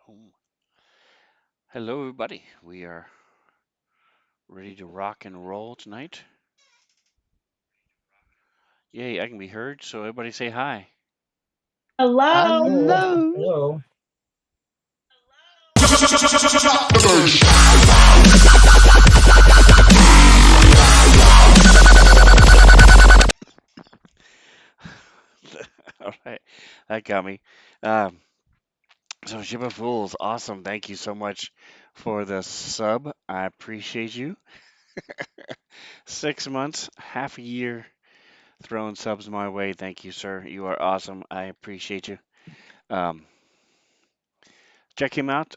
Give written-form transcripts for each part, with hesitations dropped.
Oh, hello, everybody. We are ready to rock and roll tonight. Yay, I can be heard, so everybody say hi. Hello. Hello. Hello. Hello. All right, that got me. Um, so, Ship of Fools, awesome. Thank you so much for the sub. I appreciate you. 6 months, half a year, throwing subs my way. Thank you, sir. You are awesome. I appreciate you. Um, check him out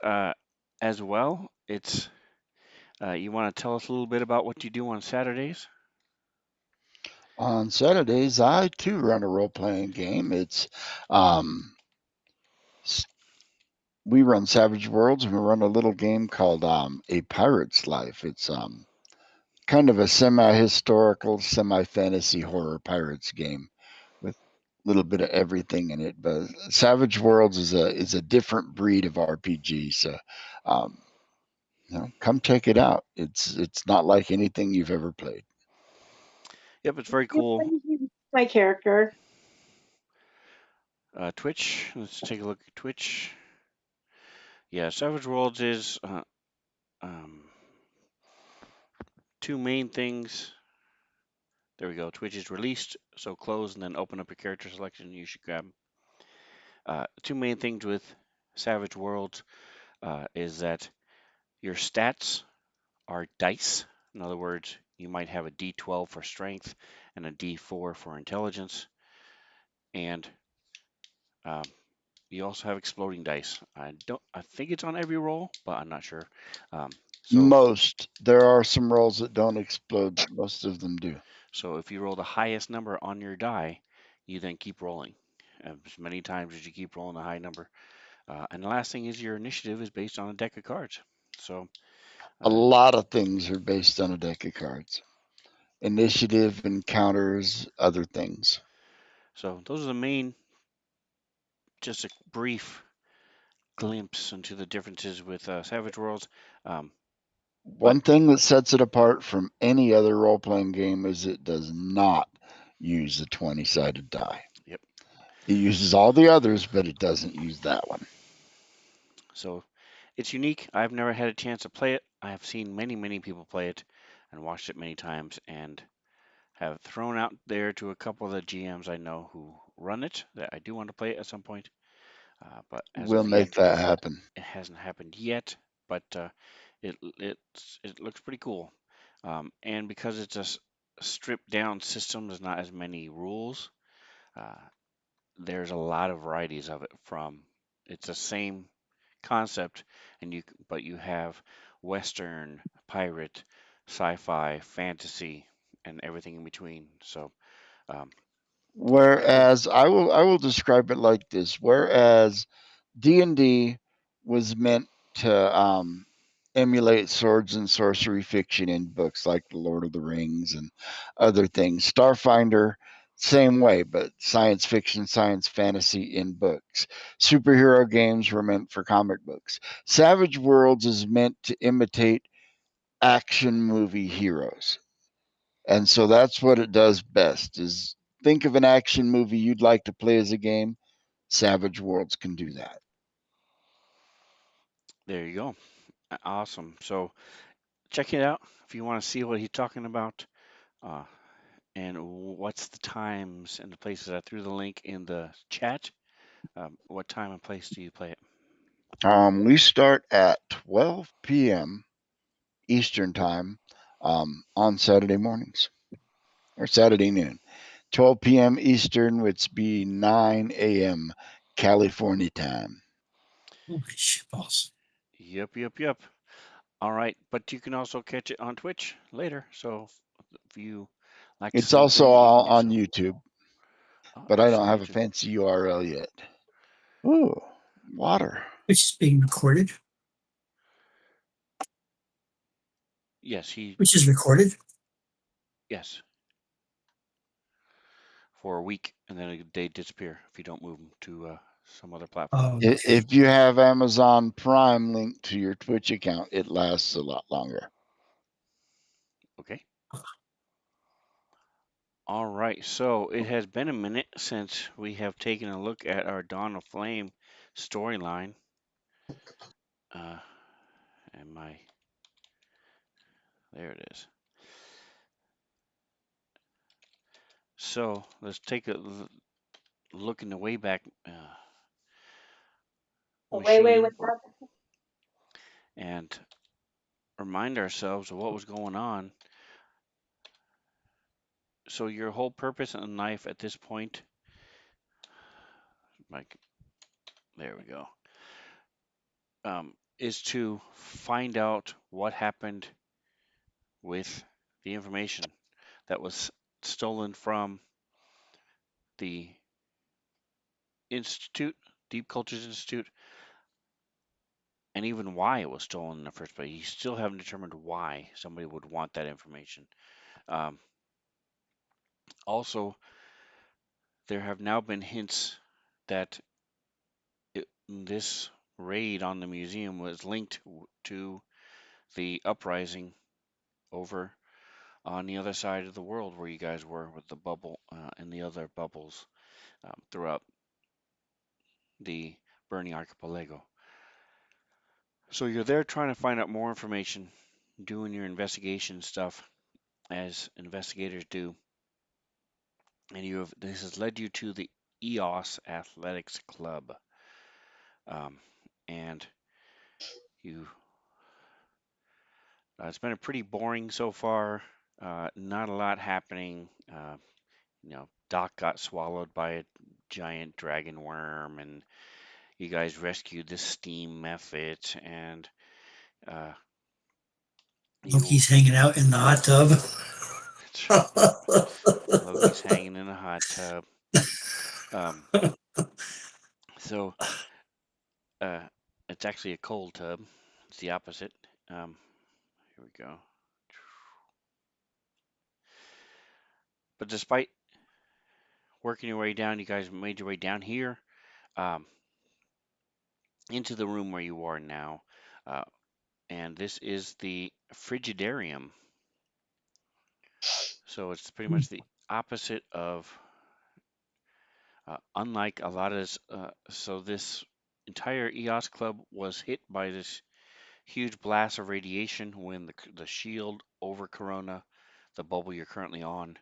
as well. It's you want to tell us a little bit about what you do on Saturdays? On Saturdays, I too run a role playing game. Um, we run Savage Worlds and we run a little game called A Pirate's Life. It's kind of a semi historical, semi fantasy horror pirates game with a little bit of everything in it. But Savage Worlds is a different breed of RPG. So, um, come check it out. It's not like anything you've ever played. Yep, it's very cool. My character. Twitch. Let's take a look at Twitch. Yeah, Savage Worlds is um, two main things. There we go. Twitch is released, so close and then open up your character selection. You should grab. Two main things with Savage Worlds is that your stats are dice. In other words, you might have a D12 for strength and a D4 for intelligence, and um, you also have exploding dice. I think it's on every roll, but I'm not sure. Um, so Most. There are some rolls that don't explode, but most of them do. so if you roll the highest number on your die, you then keep rolling as many times as you keep rolling the high number. And the last thing is your initiative is based on a deck of cards. So A uh, lot of things are based on a deck of cards. Initiative, encounters, other things. so those are the main. Just a brief glimpse into the differences with Savage Worlds. Um, but One thing that sets it apart from any other role playing game is it does not use a 20-sided die. yep. It uses all the others, but it doesn't use that one. So it's unique. I've never had a chance to play it. I have seen many people play it and watched it many times and have thrown out there to a couple of the GMs I know who run it that I do want to play it at some point. But as We'll of yet, make that happen. it hasn't happened yet. But it looks pretty cool. And because it's a stripped down system, there's not as many rules. Uh, there's a lot of varieties of it. From it's the same concept, and but you have Western, pirate, sci-fi, fantasy, and everything in between. So um, it's pretty cool. Whereas I will describe it like this. Whereas D&D was meant to emulate swords and sorcery fiction in books like The Lord of the Rings and other things. Starfinder, same way, but science fiction, science fantasy in books. Superhero games were meant for comic books. Savage Worlds is meant to imitate action movie heroes. And so that's what it does best is think of an action movie you'd like to play as a game. Savage Worlds can do that. There you go. Awesome. So check it out if you want to see what he's talking about. Uh, and what's the times and the places? I threw the link in the chat. What time and place do you play it? We start at 12 p.m. Eastern Time on Saturday mornings or Saturday noon. 12 p.m. Eastern, which be 9 a.m. California time. Holy shit balls. Yep. All right, but you can also catch it on Twitch later. So if you like the It's same also thing, you can all do on so. YouTube, Oh, but I it's don't on have a YouTube. fancy URL yet. Ooh, water. Which is being recorded. Yes, Which is recorded. yes, for a week, and then they disappear if you don't move them to some other platform. Okay. If you have Amazon Prime linked to your Twitch account, it lasts a lot longer. Okay. All right. So it has been a minute since we have taken a look at our Dawn of Flame storyline. And there it is. So let's take a look in the Wayback Way machine with that. and remind ourselves of what was going on. So your whole purpose in life at this point, like, there we go, is to find out what happened with the information that was stolen from the Institute, Deep Cultures Institute, and even why it was stolen in the first place. You still haven't determined why somebody would want that information. Um, Also, there have now been hints that this raid on the museum was linked to the uprising over on the other side of the world where you guys were with the bubble and the other bubbles throughout the burning archipelago. So you're there trying to find out more information, doing your investigation stuff as investigators do, and this has led you to the EOS Athletics Club, and you. It's been a pretty boring so far. Not a lot happening. Doc got swallowed by a giant dragon worm, and you guys rescued the steam method, and you Loki's hanging out in the hot tub. Loki's hanging in a hot tub. So it's actually a cold tub. It's the opposite. Here we go. But despite working your way down, you guys made your way down here into the room where you are now. And this is the Frigidarium. So it's pretty much the opposite of, unlike a lot of, so this entire EOS club was hit by this huge blast of radiation when the shield over Corona, the bubble you're currently on,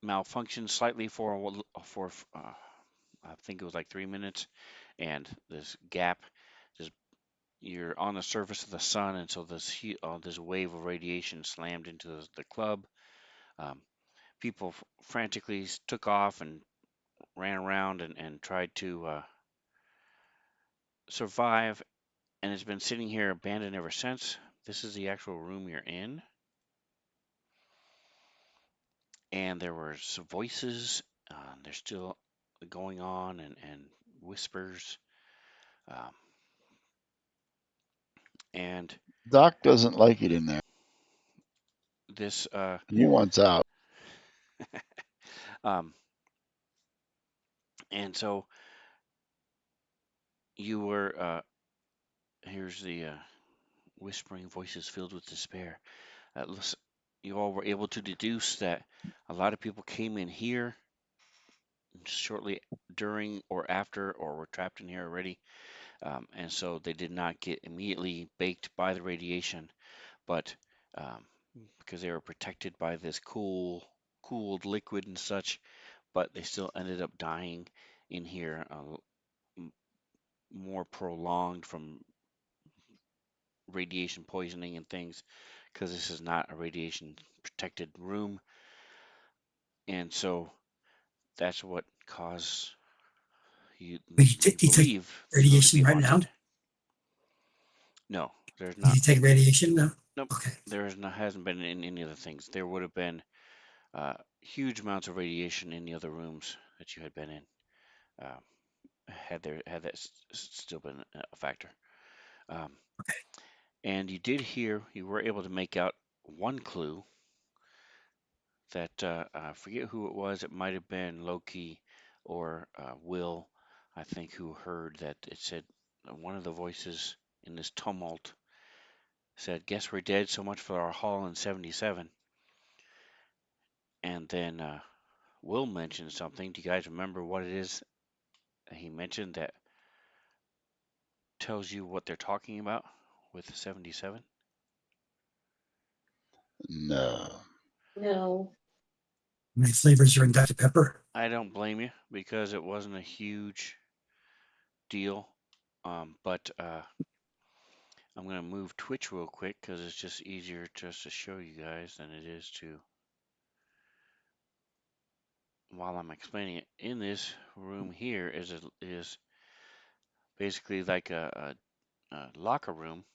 malfunctioned slightly for I think it was like 3 minutes, and this gap, this you're on the surface of the sun, and so this wave of radiation slammed into the club. Um, People frantically took off and ran around and tried to survive, and it's been sitting here abandoned ever since. This is the actual room you're in, and there were some voices. They're still going on and whispers. Um, and Doc doesn't like it in there. this He wants out. um, and so you were here's the whispering voices filled with despair. You all were able to deduce that a lot of people came in here shortly during or after, or were trapped in here already, and so they did not get immediately baked by the radiation, but um, because they were protected by this cooled liquid and such, but they still ended up dying in here, more prolonged from radiation poisoning and things, because this is not a radiation protected room, and so that's what caused you But you you take believe this room to be radiation right now? haunted. No, there's Did not. you take radiation? No. Nope. Okay. Hasn't been in any of the things. There would have been huge amounts of radiation in the other rooms that you had been in. Uh, had that still been a factor. Um, and you were able to make out one clue that I forget who it was. It might have been Loki. or Will, I think, who heard that it said one of the voices in this tumult said, "Guess we're dead. So much for our haul in '77." And then Will mentioned something. Do you guys remember what it is that he mentioned that tells you what they're talking about with 77? No. No. How many flavors are in Dr. Pepper? I don't blame you because it wasn't a huge deal. But I'm going to move Twitch real quick because it's just easier just to show you guys than it is to, while I'm explaining it. In this room here is basically like a locker room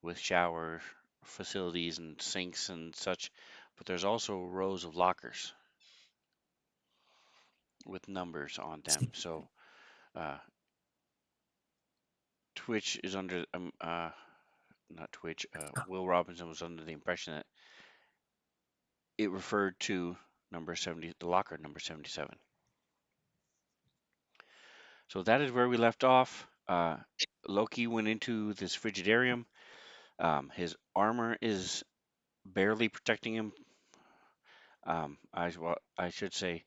with shower facilities and sinks and such, but there's also rows of lockers with numbers on them. So uh, Twitch is under not Twitch. Will Robinson was under the impression that it referred to number 70, the locker number 77. So that is where we left off. Loki went into this Frigidarium. His armor is barely protecting him. I should say,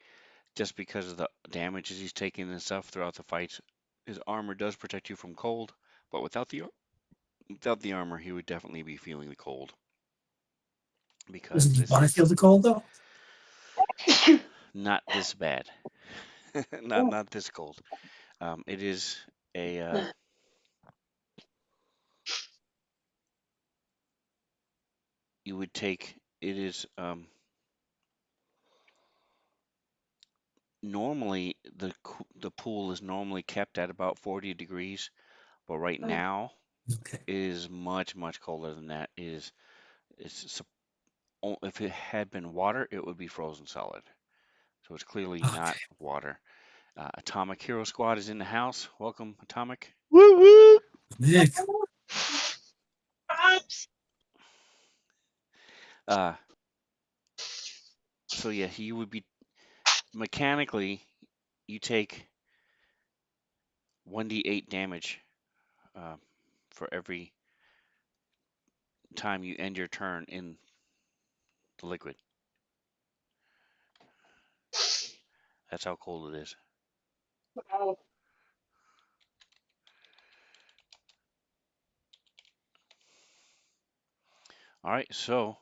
just because of the damages he's taking and stuff throughout the fights, his armor does protect you from cold. But without the armor, he would definitely be feeling the cold because Doesn't he this want to feel is the cold though? not this bad, Oh, not this cold. It is a you would take it is normally the pool is normally kept at about 40 degrees, but right now Okay. it is much colder than that. It's if it had been water, it would be frozen solid. So it's clearly not Okay. water. Atomic Hero Squad is in the house. Welcome, Atomic. Woo woo. Nick, Uh, so yeah, he would be mechanically. You take 1d8 damage uh, for every time you end your turn in the liquid. That's how cold it is. wow. All right, so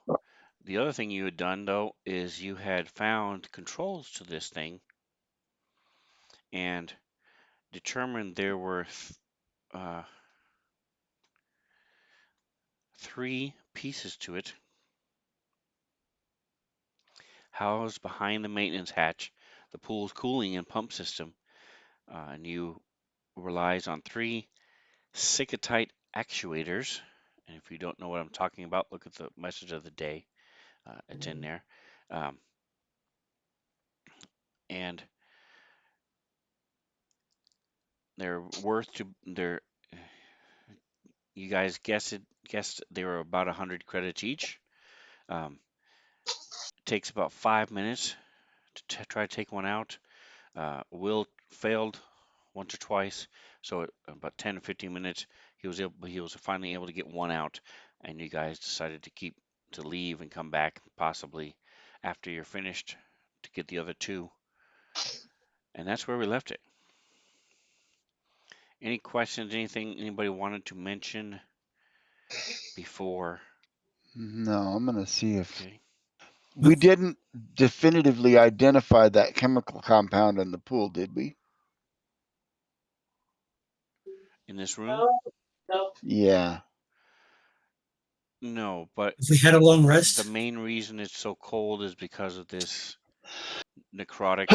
the other thing you had done though is you had found controls to this thing and determined there were uh, 3 pieces to it, housed behind the maintenance hatch, the pool's cooling and pump system, and you relies on 3 Sikatite actuators. And if you don't know what I'm talking about, look at the message of the day. It's in there. Um, and they're worth to they're you guys guessed they were about 100 credits each. It takes about 5 minutes to try to take one out. Will failed once or twice, so about 10 to 15 minutes he was finally able to get one out, and you guys decided to leave and come back possibly after you're finished to get the other 2, and that's where we left it. Any questions? Anything anybody wanted to mention before? No, I'm gonna see if Okay. we didn't definitively identify that chemical compound in the pool, did we? In this room? No, no. Yeah. No, but if we had a long the rest, main reason it's so cold is because of this necrotic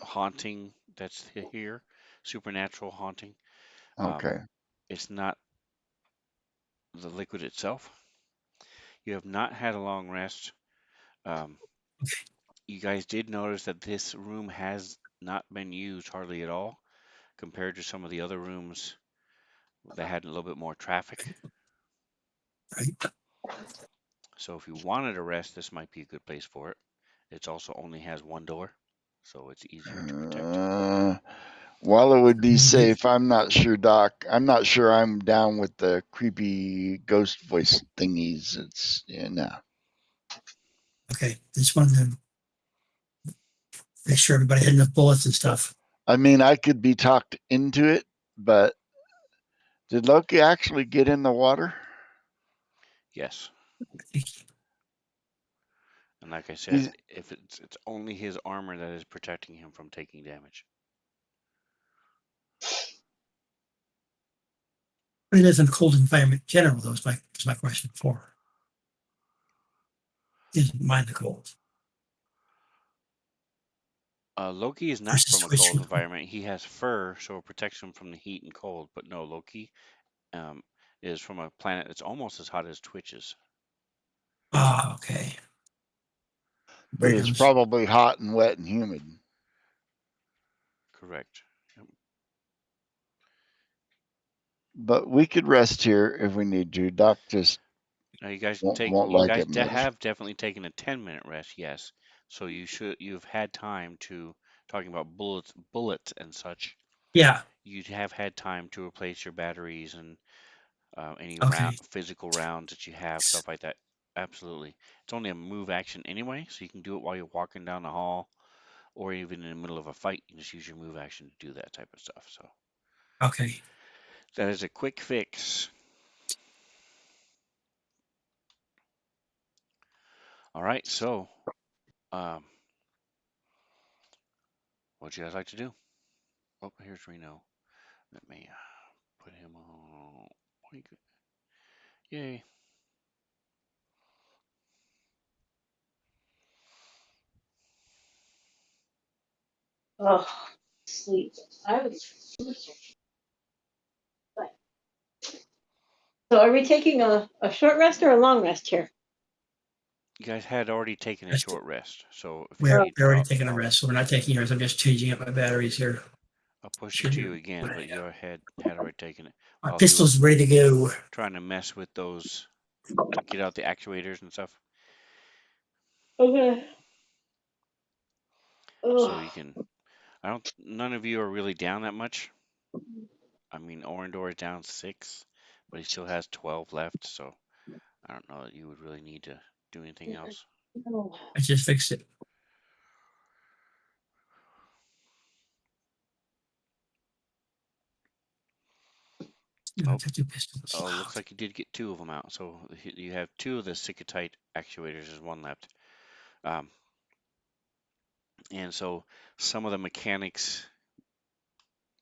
haunting that's here, supernatural haunting. Um, Okay. it's not the liquid itself. You have not had a long rest. Um, you guys did notice that this room has not been used hardly at all compared to some of the other rooms that had a little bit more traffic. right? So if you wanted a rest, this might be a good place for it. It also only has one door. so it's easier to protect. While it would be safe, I'm not sure, Doc. I'm not sure I'm down with the creepy ghost voice thingies. It's no. Okay, just wanted to make sure everybody had enough bullets and stuff. I mean, I could be talked into it, but did Loki actually get in the water? Yes. He- And like I said, if it's only his armor that is protecting him from taking damage. But he lives in a cold environment in general, though, is my question before. He doesn't mind the cold. Loki is not Versus from a cold switching. environment. He has fur, so it protects him from the heat and cold. But no, Loki is from a planet that's almost as hot as Twitch's. Ah, okay. But it's probably hot and wet and humid. Correct. Yep. But we could rest here if we need to. Doc just Now you guys won't you like guys it much. have definitely taken a 10-minute rest, yes. So you've had time to, talking about bullets and such. Yeah. You have had time to replace your batteries and any Okay. physical rounds that you have, stuff like that. Absolutely. It's only a move action anyway, so you can do it while you're walking down the hall, or even in the middle of a fight. You just use your move action to do that type of stuff. So Okay. that is a quick fix. All right, so what would you guys like to do? Oh, here's Reno. Let me put him on. Yay. Oh, sleep. I was. So are we taking a short rest or a long rest here? You guys had already taken a short rest, so if We're you need, already taking a rest, so we're not taking yours. I'm just changing up my batteries here. I'll push it to you again, but you had already taken it. My pistol's ready to go. Trying to mess with those, get out the actuators and stuff. Okay. So you can. None of you are really down that much. I mean, Orindor is down 6, but he still has 12 left. So I don't know that you would really need to do anything else. I just fixed it. Oh, looks like you did get 2 of them out. So you have 2 of the Sikatite actuators. There's 1 left. And so some of the mechanics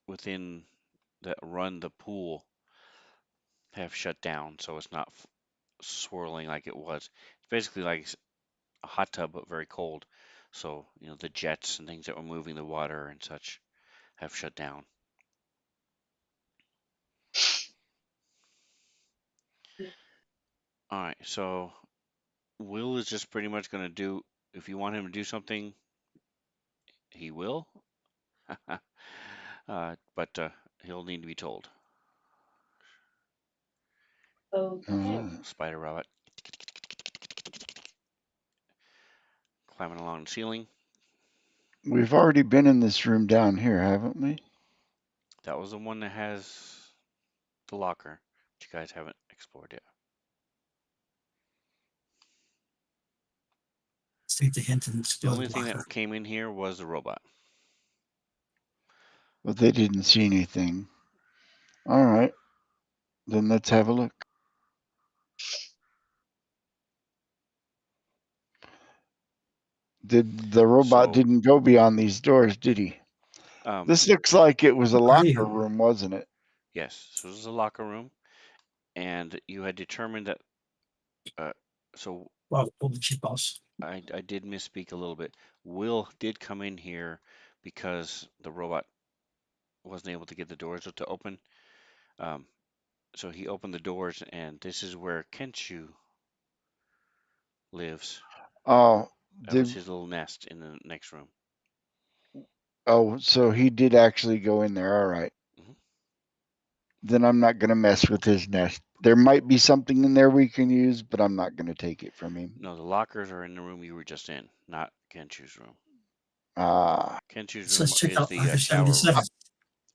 within that run the pool have shut down, so it's not swirling like it was. It's basically like a hot tub, but very cold. So, the jets and things that were moving the water and such have shut down. All right, so Will is just pretty much going to do, if you want him to do something, he will. But he'll need to be told. Okay. Spider rabbit. Climbing along the ceiling. We've already been in this room down here, haven't we? That was the one that has the locker, which you guys haven't explored yet. Take the hint and The only thing that came in here was the robot. But they didn't see anything. All right. Then let's have a look. The robot didn't go beyond these doors, did he? This looks like it was a locker room, wasn't it? Yes, so this is a locker room, and you had determined that. Well, pull the chip boss. I did misspeak a little bit. Will did come in here because the robot wasn't able to get the doors to open. So he opened the doors, and this is where Kenshu lives. Oh, that was his little nest in the next room. Oh, so he did actually go in there. All right. Then I'm not going to mess with his nest. There might be something in there we can use, but I'm not going to take it from him. No, the lockers are in the room you were just in, not Kenshu's room. Kenshu's So room let's check is out the Locker shower room. 77.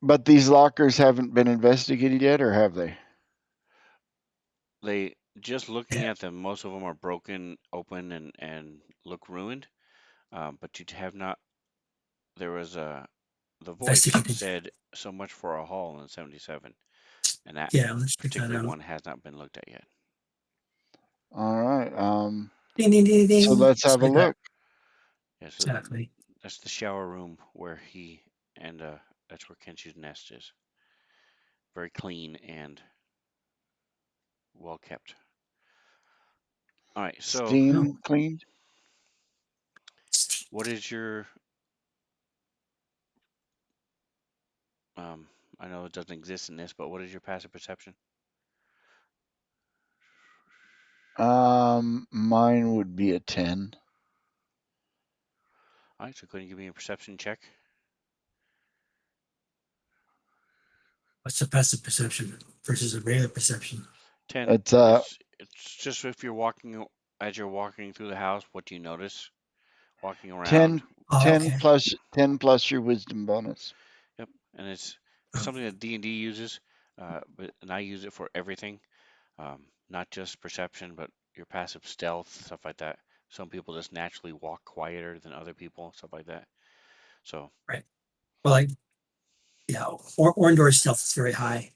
But these lockers haven't been investigated yet, or have they? They just looking Yeah. at them, most of them are broken open and look ruined. But you have not. There was the voice Investigated. said so much for a hall in 77, and that Yeah, let's check that particular out. one has not been looked at yet. All right. Ding, ding, ding, ding. So let's have a Say that. look. Yeah, so Exactly. that's the shower room where he and that's where Kenshu's nest is. Very clean and well kept. All right, so No. Steam cleaned. what is your I know it doesn't exist in this, but what is your passive perception? Mine would be a 10. All right, so go ahead and give me a perception check. What's the passive perception versus a regular perception? 10 It's it's just if you're walking as you're walking through the house, what do you notice? Walking 10, around. Oh, 10 okay. plus 10 plus your wisdom bonus. Yep, and it's Oh, something that D&D uses, and I use it for everything, not just perception, but your passive stealth, stuff like that. Some people just naturally walk quieter than other people, stuff like that. So, right. Well, like, yeah, Orndor's stealth is very high.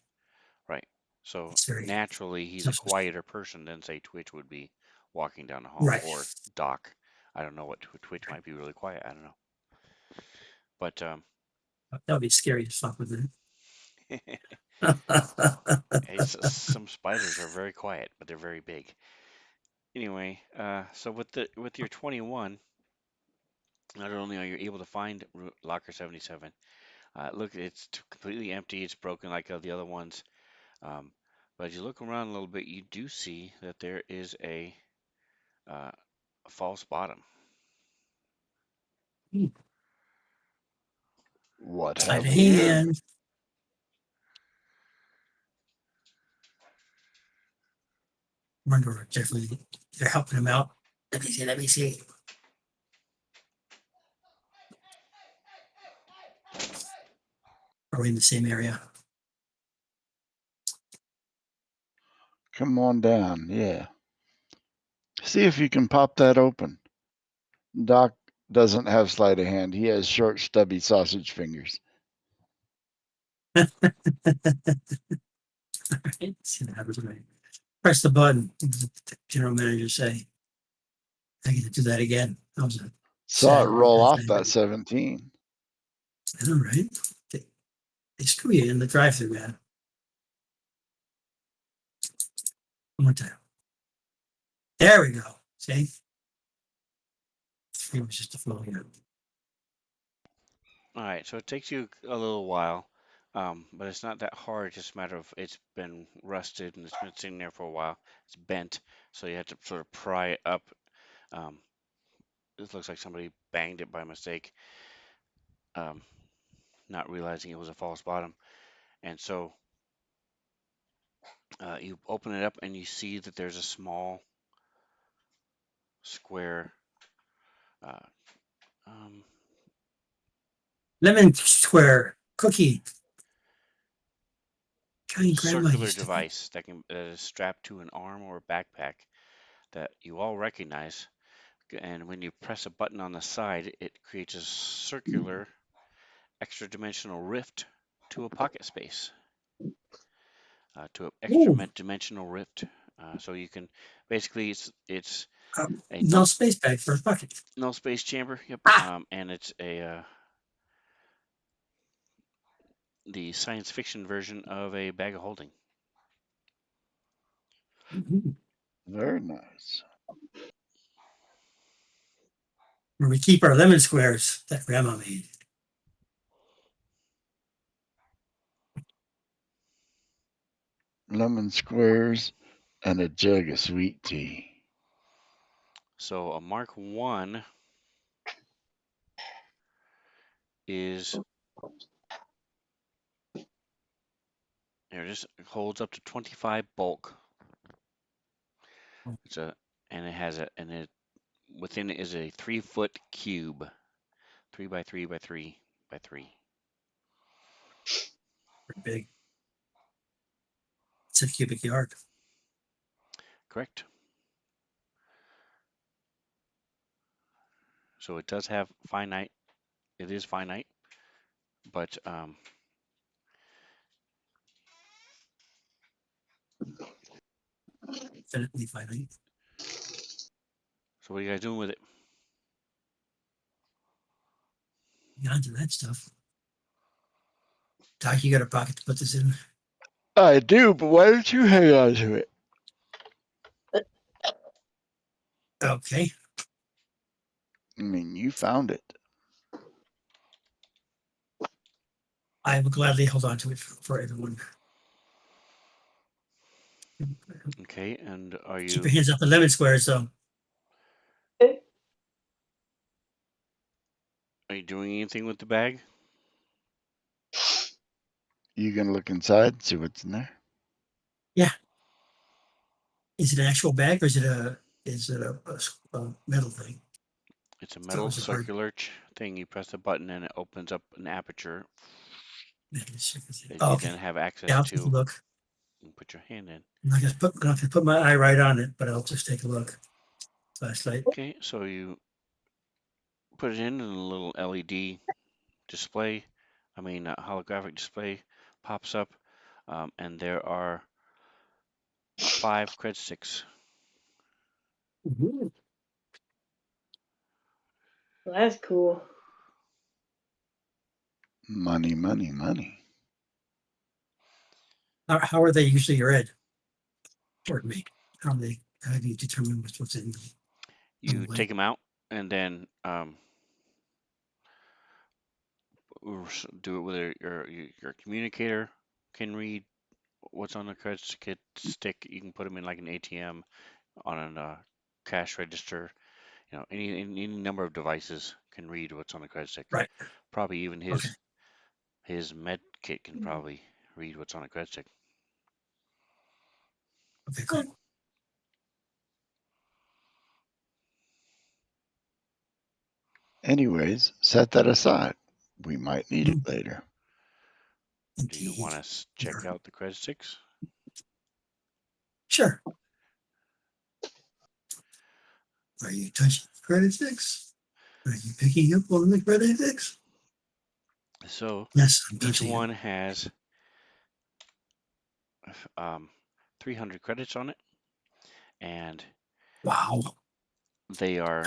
right. So It's very naturally, he's a quieter person than say Twitch would be walking down the hall, right. or Doc. I don't know what Twitch might be really quiet. I don't know, but That would be scary as fuck, wouldn't it? some spiders are very quiet, but they're very big. Anyway, so with your 21, not only are you able to find locker 77, look, it's completely empty. It's broken like the other ones. Um, but as you look around a little bit, you do see that there is a false bottom. What Sleight have of we here? hand. Orndor definitely, they're helping him out. Let me see. Let me see. Are we in the same area? Come on down. Yeah. See if you can pop that open. Doc doesn't have sleight of hand. He has short, stubby sausage fingers. Right. See what happens when I press the button. What does the general manager say? I get to do that again. That was a Saw it sad roll off thing. that 17. I know, right? They screw you in the drive-through, man. One more time. There we go. See? 3 was just a flow here. All right, so it takes you a little while, but it's not that hard. It's just a matter of it's been rusted and it's been sitting there for a while. It's bent, so you have to sort of pry it up. Um, it looks like somebody banged it by mistake, um, not realizing it was a false bottom. And so you open it up and you see that there's a small square uh, um, Lemon square cookie. Italian grandma circular used to make. device that is strapped to an arm or a backpack that you all recognize. And when you press a button on the side, it creates a circular extra dimensional rift to a pocket space, to an extra Ooh, dimensional rift. So you can basically it's a no space bag for a bucket. no space chamber. Yep. Ah, And it's a the science fiction version of a bag of holding. Very nice. where we keep our lemon squares that grandma made. Lemon squares and a jug of sweet tea. So a Mark 1 is it just holds up to 25 bulk. It's a and it has a and it within it is a 3-foot cube, 3 by 3 by 3 by 3. Pretty big. It's a cubic yard. Correct. So it does have finite. It is finite, but Infinitely finite. so what are you guys doing with it? Get onto that stuff. Doc, you got a pocket to put this in? I do, but why don't you hang on to it? Okay. I mean, you found it. I will gladly hold on to it for everyone. Okay, and are Keep your you hands up the lemon squares, though. doing anything with the bag? You gonna look inside, see what's in there? Yeah. Is it an actual bag or is it a metal thing? It's a So it metal was a hard circular thing. You press the button and it opens up an aperture that Oh, you okay. then have access Yeah, I'll take a to look. and put your hand in. I'm not gonna put my eye right on it, but I'll just take a look. Flashlight. Okay, so you put it in and a little LED display, holographic display pops up, and there are 5 cred sticks. Ooh. Well, that's cool. Money, money, money. How are they usually read? Pardon me. How do you determine what's in them? You take them out and then do it with your communicator can read what's on the credit stick. You can put them in like an ATM on a cash register. Any number of devices can read what's on the credit stick. Right. Probably even Okay. his med kit can probably read what's on the credit stick. Okay, cool. Anyways, set that aside. We might need it later. Do you want to check out the credit sticks? Sure. Are you touching credit sticks? Are you picking up one of the credit sticks? So Yes, I'm each touching one it. has 300 credits on it, and Wow. they're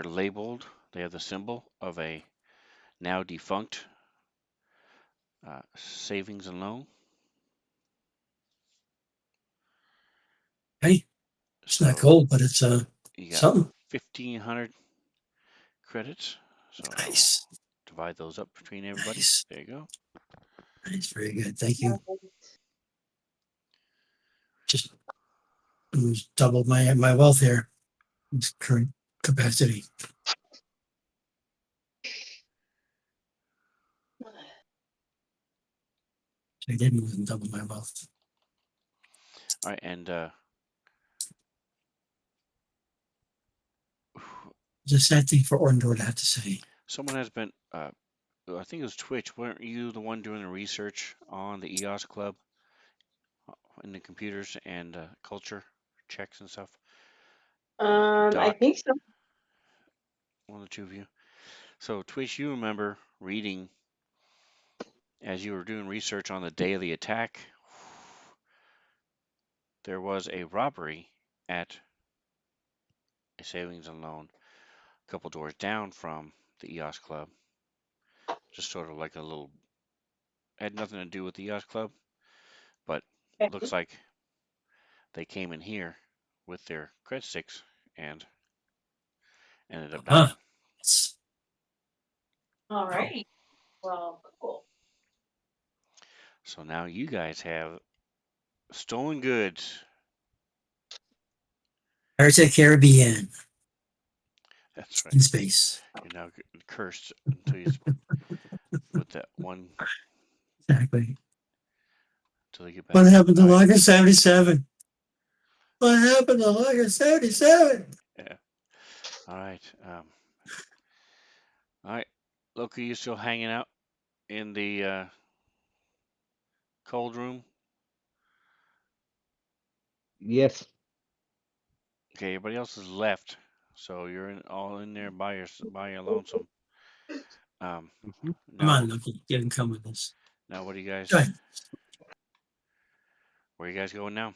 labeled. They have the symbol of a now defunct savings and loan. Hey, it's not gold, but it's you got something. 1,500 credits. So Nice. I'll divide those up between everybody. Nice. There you go. Nice. Very good. Thank you. Just doubled my wealth here. Its current capacity. So I did more than double my wealth. All right, and It's a sad thing for Orndor to have to say. someone has been, I think it was Twitch. Weren't you the one doing the research on the EOS Club in the computers and culture checks and stuff? I Doc, think so. one of the two of you. So Twitch, you remember reading as you were doing research on the day of the attack, there was a robbery at a savings and loan a couple doors down from the EOS Club. Just sort of like a little, had nothing to do with the EOS Club, but it looks like they came in here with their cred sticks and ended up dying. All right. Well, cool. So now you guys have stolen goods. Pirates of the Caribbean That's right. in space. You're now cursed until you with that one Exactly. until they get back. What happened to All right. Lager 77? What happened to Lager 77? Yeah. All right. All right, Loki, you still hanging out in the cold room? Yes. Okay, everybody else is left, so you're all in there by your lonesome. Um, Mhm. Come now on, Loki, you can come with us. now what do you Go guys? ahead. Where are you guys going now?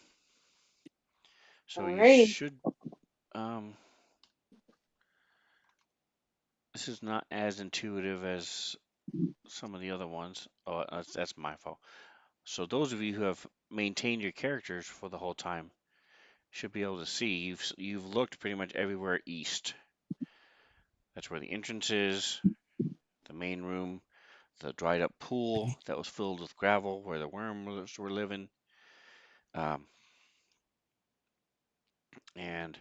So you Alrighty. should um. This is not as intuitive as some of the other ones. Oh, that's my fault. So those of you who have maintained your characters for the whole time should be able to see you've looked pretty much everywhere east. That's where the entrance is, the main room, the dried up pool that was filled with gravel where the worms were living, um, and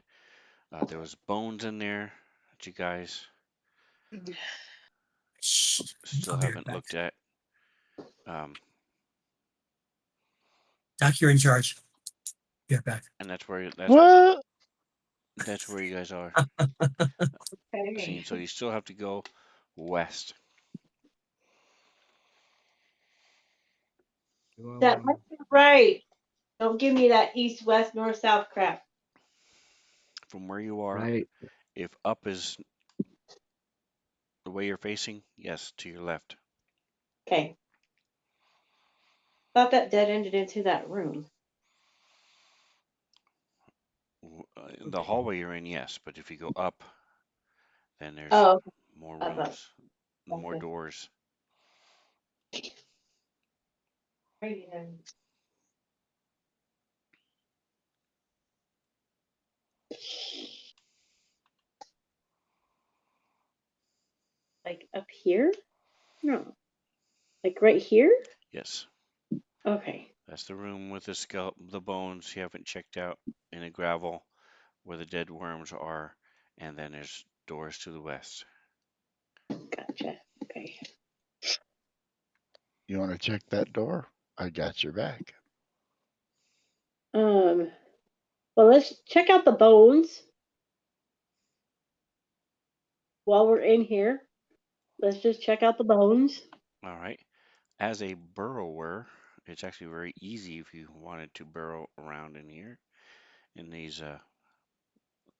there was bones in there that you guys Shh. still I'll be right haven't back. looked at. Um, Doc, you're in charge. Be right back. and What? that's where you guys are Okay. seeing. So you still have to go west. Do I That might wanna- be right. Don't give me that east, west, north, south crap. From where you are, Right. if up is the way you're facing, yes, to your left. Okay. Thought that dead ended into that room. The hallway you're in, yes, but if you go up, then there's Oh, more up, up. rooms, more Okay. doors. Alrighty then. Like up here? No. Like right here? Yes, Okay. that's the room with the bones you haven't checked out in the gravel where the dead worms are, and then there's doors to the west. Gotcha. Okay. You want to check that door? I got your back. Well, let's check out the bones while we're in here. Let's just check out the bones. All right. As a burrower, it's actually very easy if you wanted to burrow around in here in these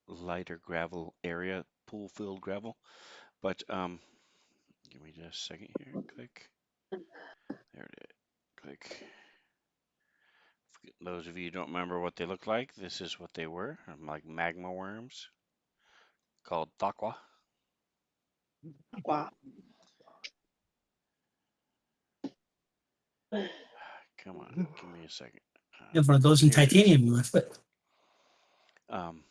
lighter gravel area, pool filled gravel. But give me just a second here. Click. There it is. Click. Those of you who don't remember what they look like, this is what they were. Like magma worms called thakwa. Wow. Come on, give me a second. You have one of those in Here it is. titanium in my foot. Um,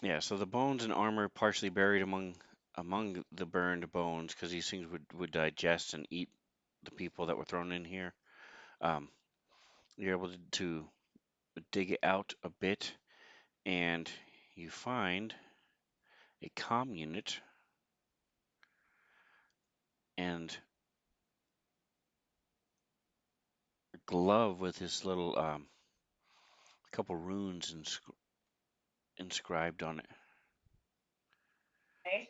yeah, so the bones and armor partially buried among the burned bones because these things would digest and eat the people that were thrown in here. Um, you're able to dig it out a bit, and you find a comm unit and a glove with this little couple runes inscribed on it. Okay.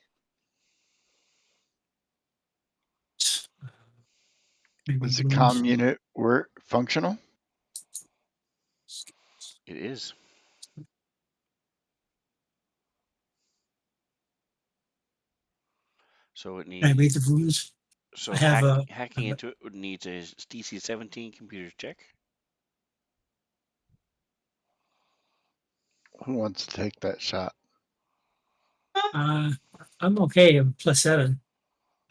Maybe Was the rooms. comm unit work functional? It is. So it Can I needs read the rules? so I have a. hacking into it would need a DC 17 computer check. Who wants to take that shot? Uh, I'm okay. I'm +7,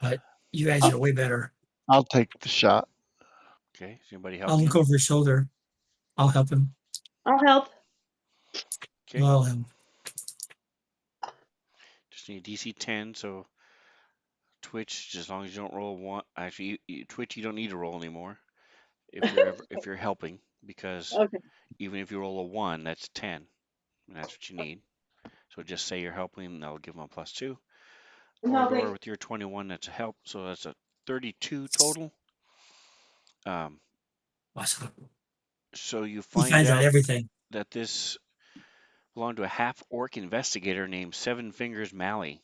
but you guys are way better. I'll take the shot. Okay, is anybody I'll helping look him? over his shoulder. I'll help him. I'll help. Okay, I'll help him. just need DC 10. So Twitch, as long as you don't roll a one. Actually, Twitch, you don't need to roll anymore if you're helping because Okay. even if you roll a one, that's 10, and that's what you need. So just say you're helping, and that'll give them a +2. No, Orndor with your 21, that's a help. So that's a 32 total. Awesome. So you He find finds out out everything. that this belonged to a half orc investigator named Seven Fingers Mally.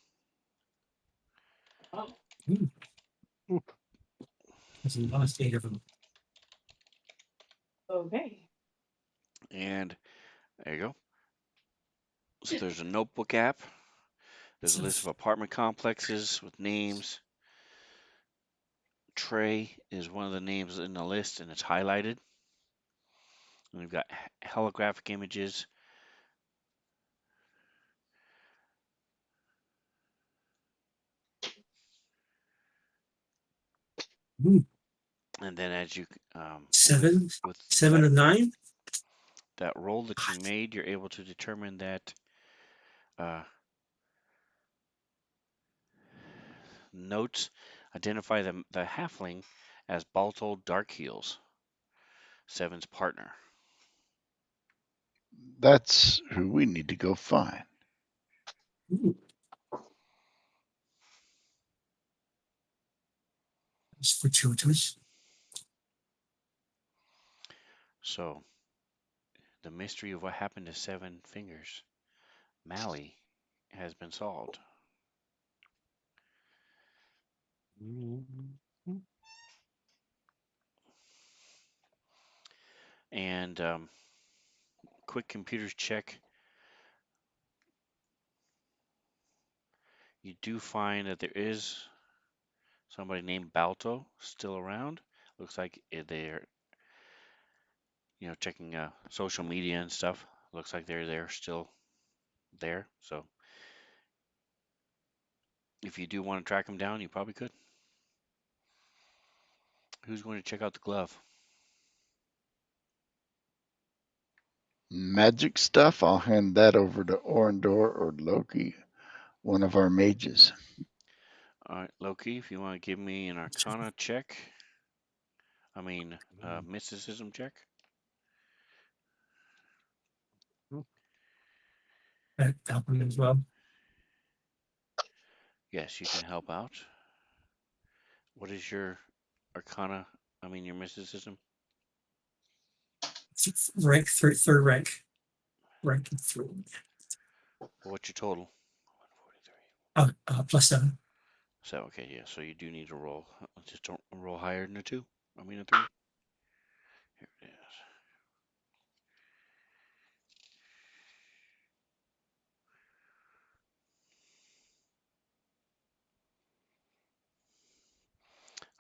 There's a lost 8 of them. Okay. And there you go. So there's a notebook app. There's a list of apartment complexes with names. Trey is one of the names in the list, and it's highlighted. And we've got holographic images. And then as you Seven with of 9. that roll that you made, you're able to determine that notes identify the halfling as Balto Darkheels, Seven's partner. That's who we need to go find. It's fortuitous. So the mystery of what happened to Seven Fingers Mally has been solved. And quick computers check. You do find that there is somebody named Balto still around. Looks like they're, checking social media and stuff. Looks like they're still there. So if you do want to track them down, you probably could. Who's going to check out the glove? Magic stuff, I'll hand that over to Orndor or Loki, one of our mages. All right, Loki, if you want to give me an Arcana check. Mysticism check. Help him as well. Yes, you can help out. What is your Arcana? Your mysticism? Rank third rank. Rank 3. What's your total? Plus 7. So okay, yeah. So you do need to roll. Just don't roll higher than a 2. A 3. Here it is.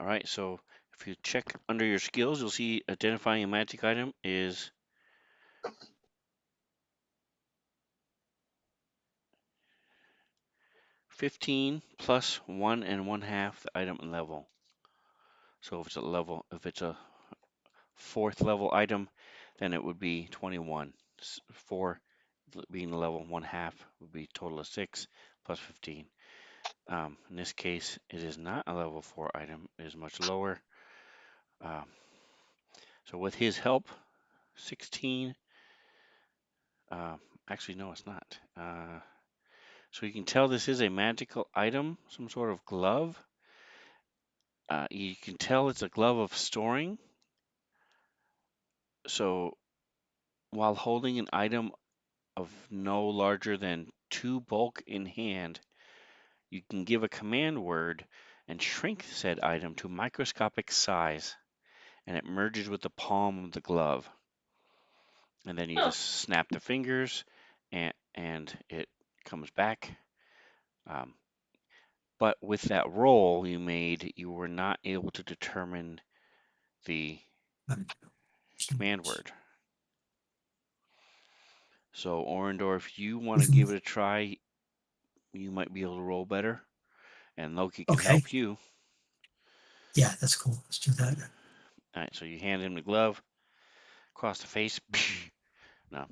All right. So if you check under your skills, you'll see identifying a magic item is 15 plus 1 1/2 the item level. So if it's a 4th level item, then it would be 21. 4 being the level 1/2 would be a total of 6 plus 15. In this case, it is not a level 4 item. It is much lower. So with his help, 16. Actually, no, it's not. So you can tell this is a magical item, some sort of glove. You can tell it's a glove of storing. So while holding an item of no larger than 2 bulk in hand, you can give a command word and shrink said item to microscopic size, and it merges with the palm of the glove. And then you just snap the fingers, and it comes back. But with that roll you made, you were not able to determine the command word. So Orndor, if you want to give it a try, you might be able to roll better, and Loki can Okay. help you. Yeah, that's cool. Let's do that. All right, so you hand him the glove, across the face. No,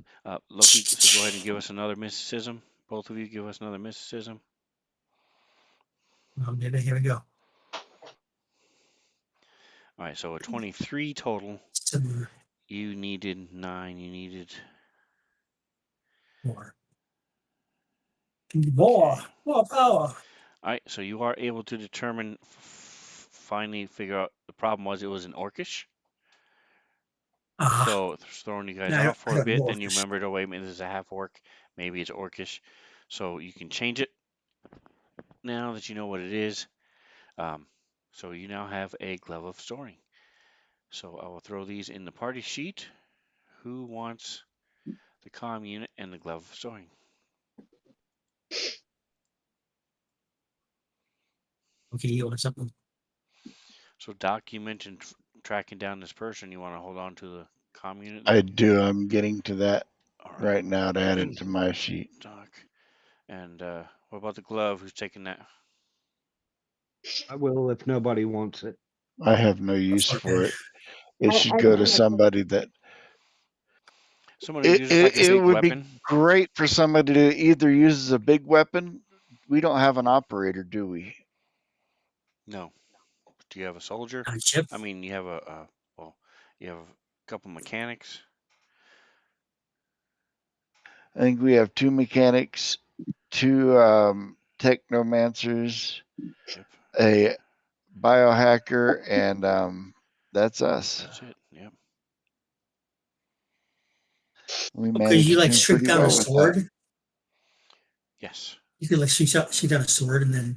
Loki. So go ahead and give us another mysticism. Both of you give us another mysticism. Well, maybe here we go. All right, so a 23 total. Similar. You needed 9. You needed More. More power. All right, so you are able to determine, finally figure out the problem was it was an orcish. Ah, So it's throwing you guys I off for a don't bit. know Then you orcish. remembered, oh wait a minute, this is a half orc. Maybe it's orcish. So you can change it now that you know what it is. Um, so you now have a glove of storing. So I will throw these in the party sheet. Who wants the comm unit and the glove of storing? Okay, you want something? So Doc, you mentioned tracking down this person. You want to hold on to the comm unit I then? do. I'm getting to that All right, right now to add it to my sheet. Doc. And what about the glove? Who's taking that? I will if nobody wants it. I have no use For for it. It should I go do to have somebody that Someone who uses like a it big would be weapon. great for somebody to either use as a big weapon. We don't have an operator, do we? No. Do you have a soldier? on a chip. I mean, you have well, you have a couple mechanics. I think we have 2 mechanics, 2 technomancers, Yep, a biohacker, and that's us. that's it. Yep. We Oh, could you managed like to shrink pretty down a well with that. sword? Yes. You could like shoot down a sword and then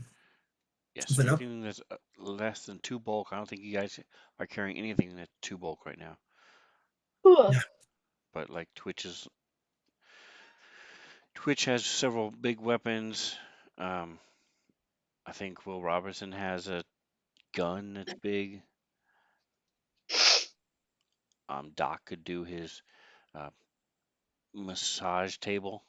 Yes. something up. Anything that's less than 2 bulk. I don't think you guys are carrying anything that's 2 bulk right now. Ugh. Yeah. But like Twitch has several big weapons. Um, I think Will Robertson has a gun that's big. Doc could do his uh, massage table.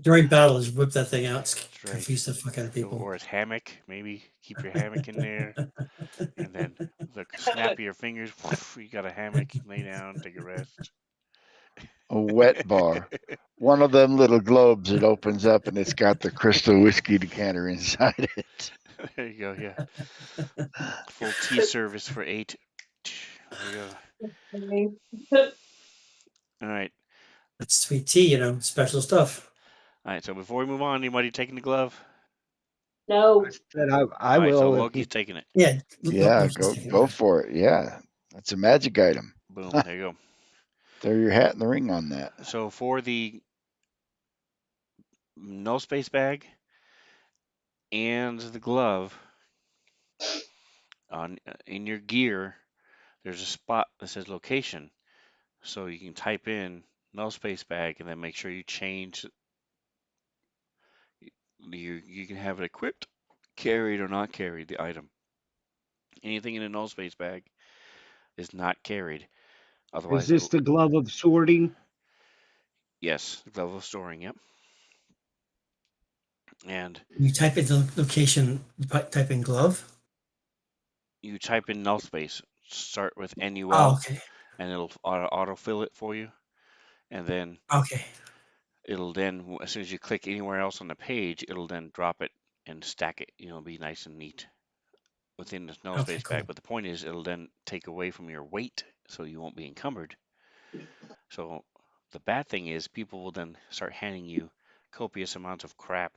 During battle, just whip that thing out, That's right. confuse the fuck out of people. Or his hammock. Maybe keep your hammock in there. And then the snap of your fingers, you got a hammock, lay down, take a rest. A wet bar. One of them little globes that opens up and it's got the crystal whiskey decanter inside it. There you go, yeah. Full tea service for 8. There you go. All right. That's sweet tea, special stuff. All right, so before we move on, anybody taking the glove? No. I said I All right, so will Loki's if taking it. Yeah, Yeah, Loki's taking go it. for it. Yeah. That's a magic item. Boom, there you go. Throw your hat in the ring on that. So for the no space bag and the glove, on in your gear, there's a spot that says location. So you can type in no space bag and then make sure you change. You can have it equipped, carried or not carried, the item. Anything in a no space bag is not carried. is Otherwise, this the glove of sorting? yes, the glove of storing, yep. And You type in the location, type in glove. you type in null space, start with Oh, NUL, okay. and it'll autofill it for you. And then Okay. it'll then, as soon as you click anywhere else on the page, it'll then drop it and stack it. Be nice and neat within the null Okay, space cool. bag. But the point is, it'll then take away from your weight, so you won't be encumbered. So the bad thing is, people will then start handing you copious amounts of crap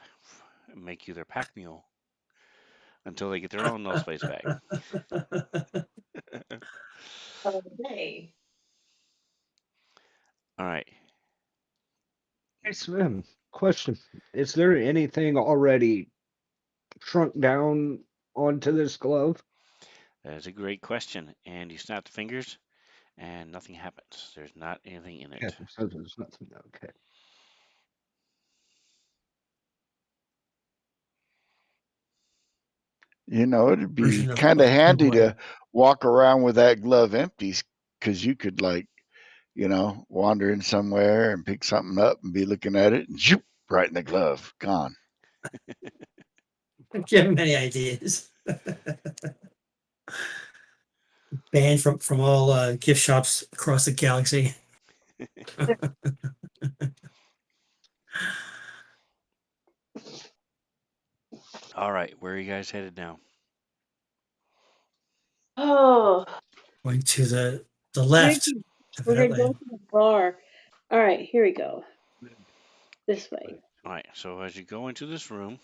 and make you their pack mule until they get their own null space bag. Okay. All right. Hey Sven, question. Is there anything already shrunk down onto this glove? That is a great question. And you snap the fingers, and nothing happens. There's not anything in Yeah, it. so there's nothing. Okay. It'd be Version kind of of handy what? to walk around with that glove empty because you could, like, wander in somewhere and pick something up and be looking at it and zoop, right in the glove, gone. Give him any ideas. Banned from all gift shops across the galaxy. All right. Where are you guys headed now? Oh, Going to the left, we're gonna evidently. go to the bar. All right, here we go. This way. All right, so as you go into this room,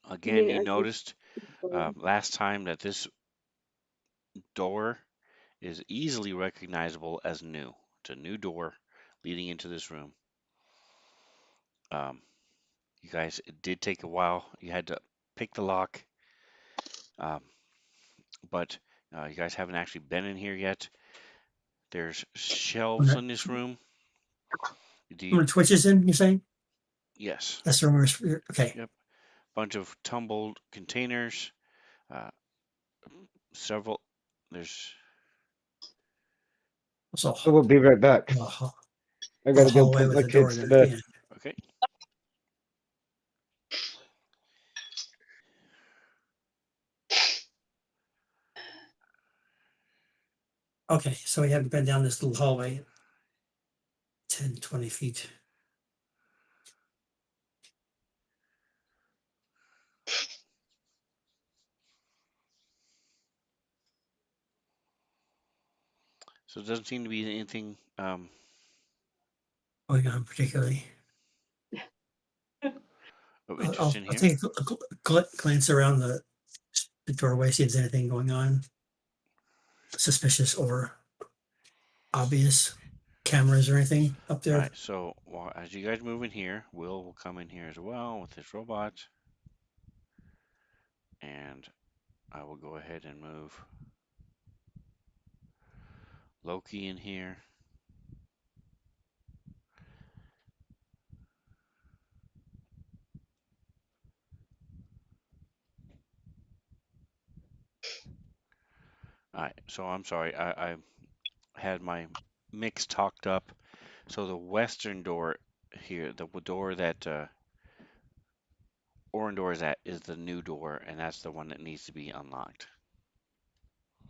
You again, mean you as we noticed go? last time that this door is easily recognizable as new. It's a new door leading into this room. Um, you guys, it did take a while. You had to pick the lock, um, but you guys haven't actually been in here yet. There's When shelves that in this room. Do you? when Twitch is in, you're saying? Yes. That's the room okay. Yep. Bunch of tumbled containers. Uh, several. There's. So I will be right back. I a gotta go hallway put with my a door kids there to at the bed. end. Okay. Okay, so we haven't been down this little hallway 10, 20 feet. So it doesn't seem to be anything Going on particularly. of I'll, interest I'll, in I'll here. take a glance around the doorway, see if there's anything going on suspicious or obvious. Cameras or anything up All there. right. So as you guys move in here, Will come in here as well with his robot, and I will go ahead and move Loki in here. All right. So I'm sorry. I had my mix talked up. So the western door here, the door that Orin door is at, is the new door, and that's the one that needs to be unlocked.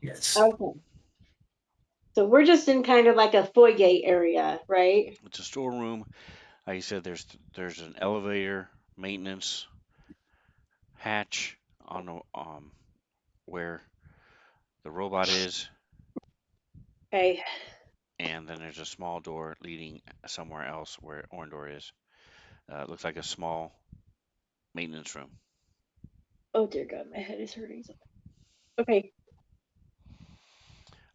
Yes. Okay. So we're just in kind of like a foyer area, right? It's a storeroom. Like you said, there's an elevator, maintenance hatch on the, where the robot is, Okay. and then there's a small door leading somewhere else where Orin door is. It looks like a small maintenance room. Oh dear God, my head is hurting. Okay.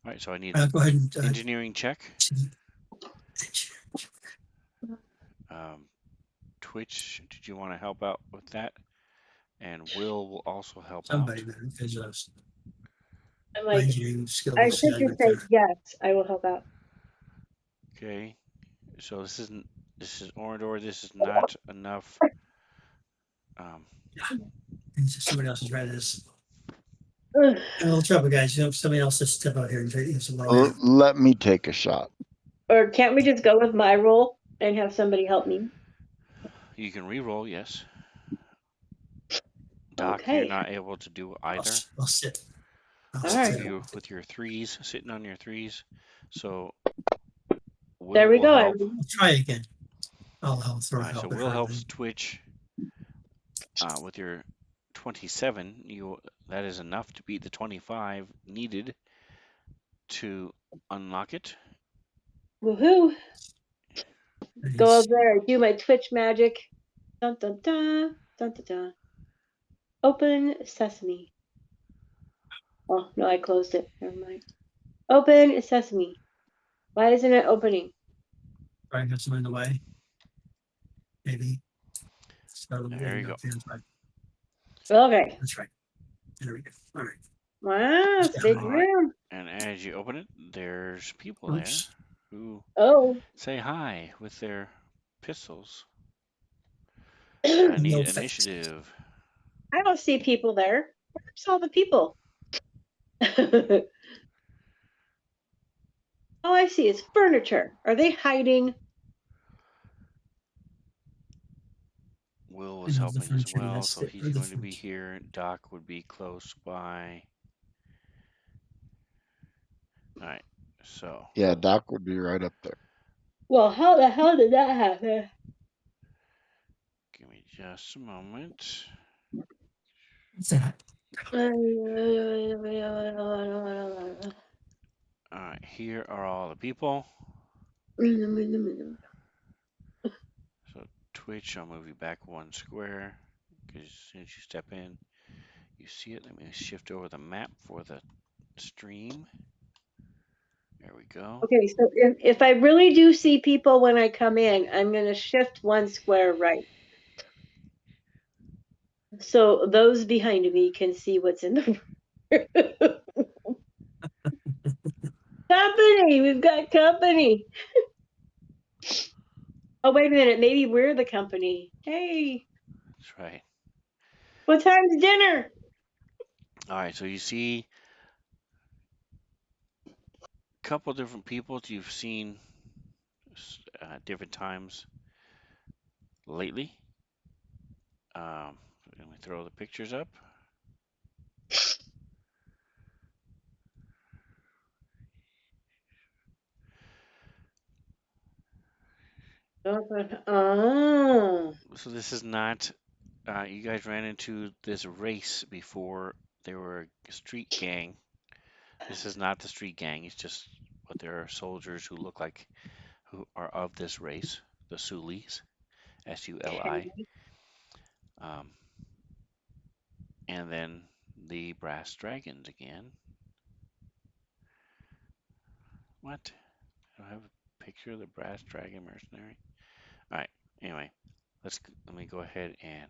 All right, so I need an Go ahead and engineering check. see. Twitch, did you want to help out with that? And will also help Somebody out. because I'm my like, engineering I skills should not just right say there. yes. I will help out. Okay, so this is Orin door. This is not enough. Um, Yeah. And so somebody else has read this. Ugh. A little trouble, guys. You know, somebody else just step out here and give some more. Let me take a shot. Or can't we just go with my role and have somebody help me? you can re-roll, yes. Doc, you're Okay. not able to do either. I'll sit. I'll All With right. sit. you with your threes, sitting on your threes. So There we Will go. help. I'll try again. I'll throw All right, so help at Will her helps then. Twitch with your 27. That is enough to beat the 25 needed to unlock it. Woohoo. And Go he's over there. Do my Twitch magic. Dun dun dun. Dun dun dun. Open sesame. Oh no, I closed it. Never mind. Open sesame. Why isn't it opening? trying to have some in the way. Maybe. So there There you you go. go. That's right. Okay. That's right. There we go. All right. Wow, Just it's a big down All right, room. and as you open it, there's people here. there Oops. who Oh. say hi with their pistols. I I need No thanks. initiative. don't see people there. Where's all the people? All I see is furniture. Are they hiding? Will I was know the helping as furniture. well, That's so he's or the going to be furniture. here. Doc would be close by. All right, so Yeah, Doc would be right up there. Well, how the hell did that happen? give me just a moment. What's that? All right, here are all the people. So Twitch, I'll move you back 1 square because as soon as you step in, you see it. Let me shift over the map for the stream. There we go. Okay, so if I really do see people when I come in, I'm going to shift 1 square right. So those behind me can see what's in the company. We've got company. Oh, wait a minute. Maybe we're the company. Hey, That's right. what time's dinner? All right, so you see a couple different people that you've seen different times lately. Let me throw the pictures up. Oh. So this is not, you guys ran into this race before. They were a street gang. This is not the street gang. It's just, but there are soldiers who look like, who are of this race, the Sulis, Suli. Um, and then the brass dragons again. What? I don't have a picture of the brass dragon mercenary. All right. Anyway, let me go ahead and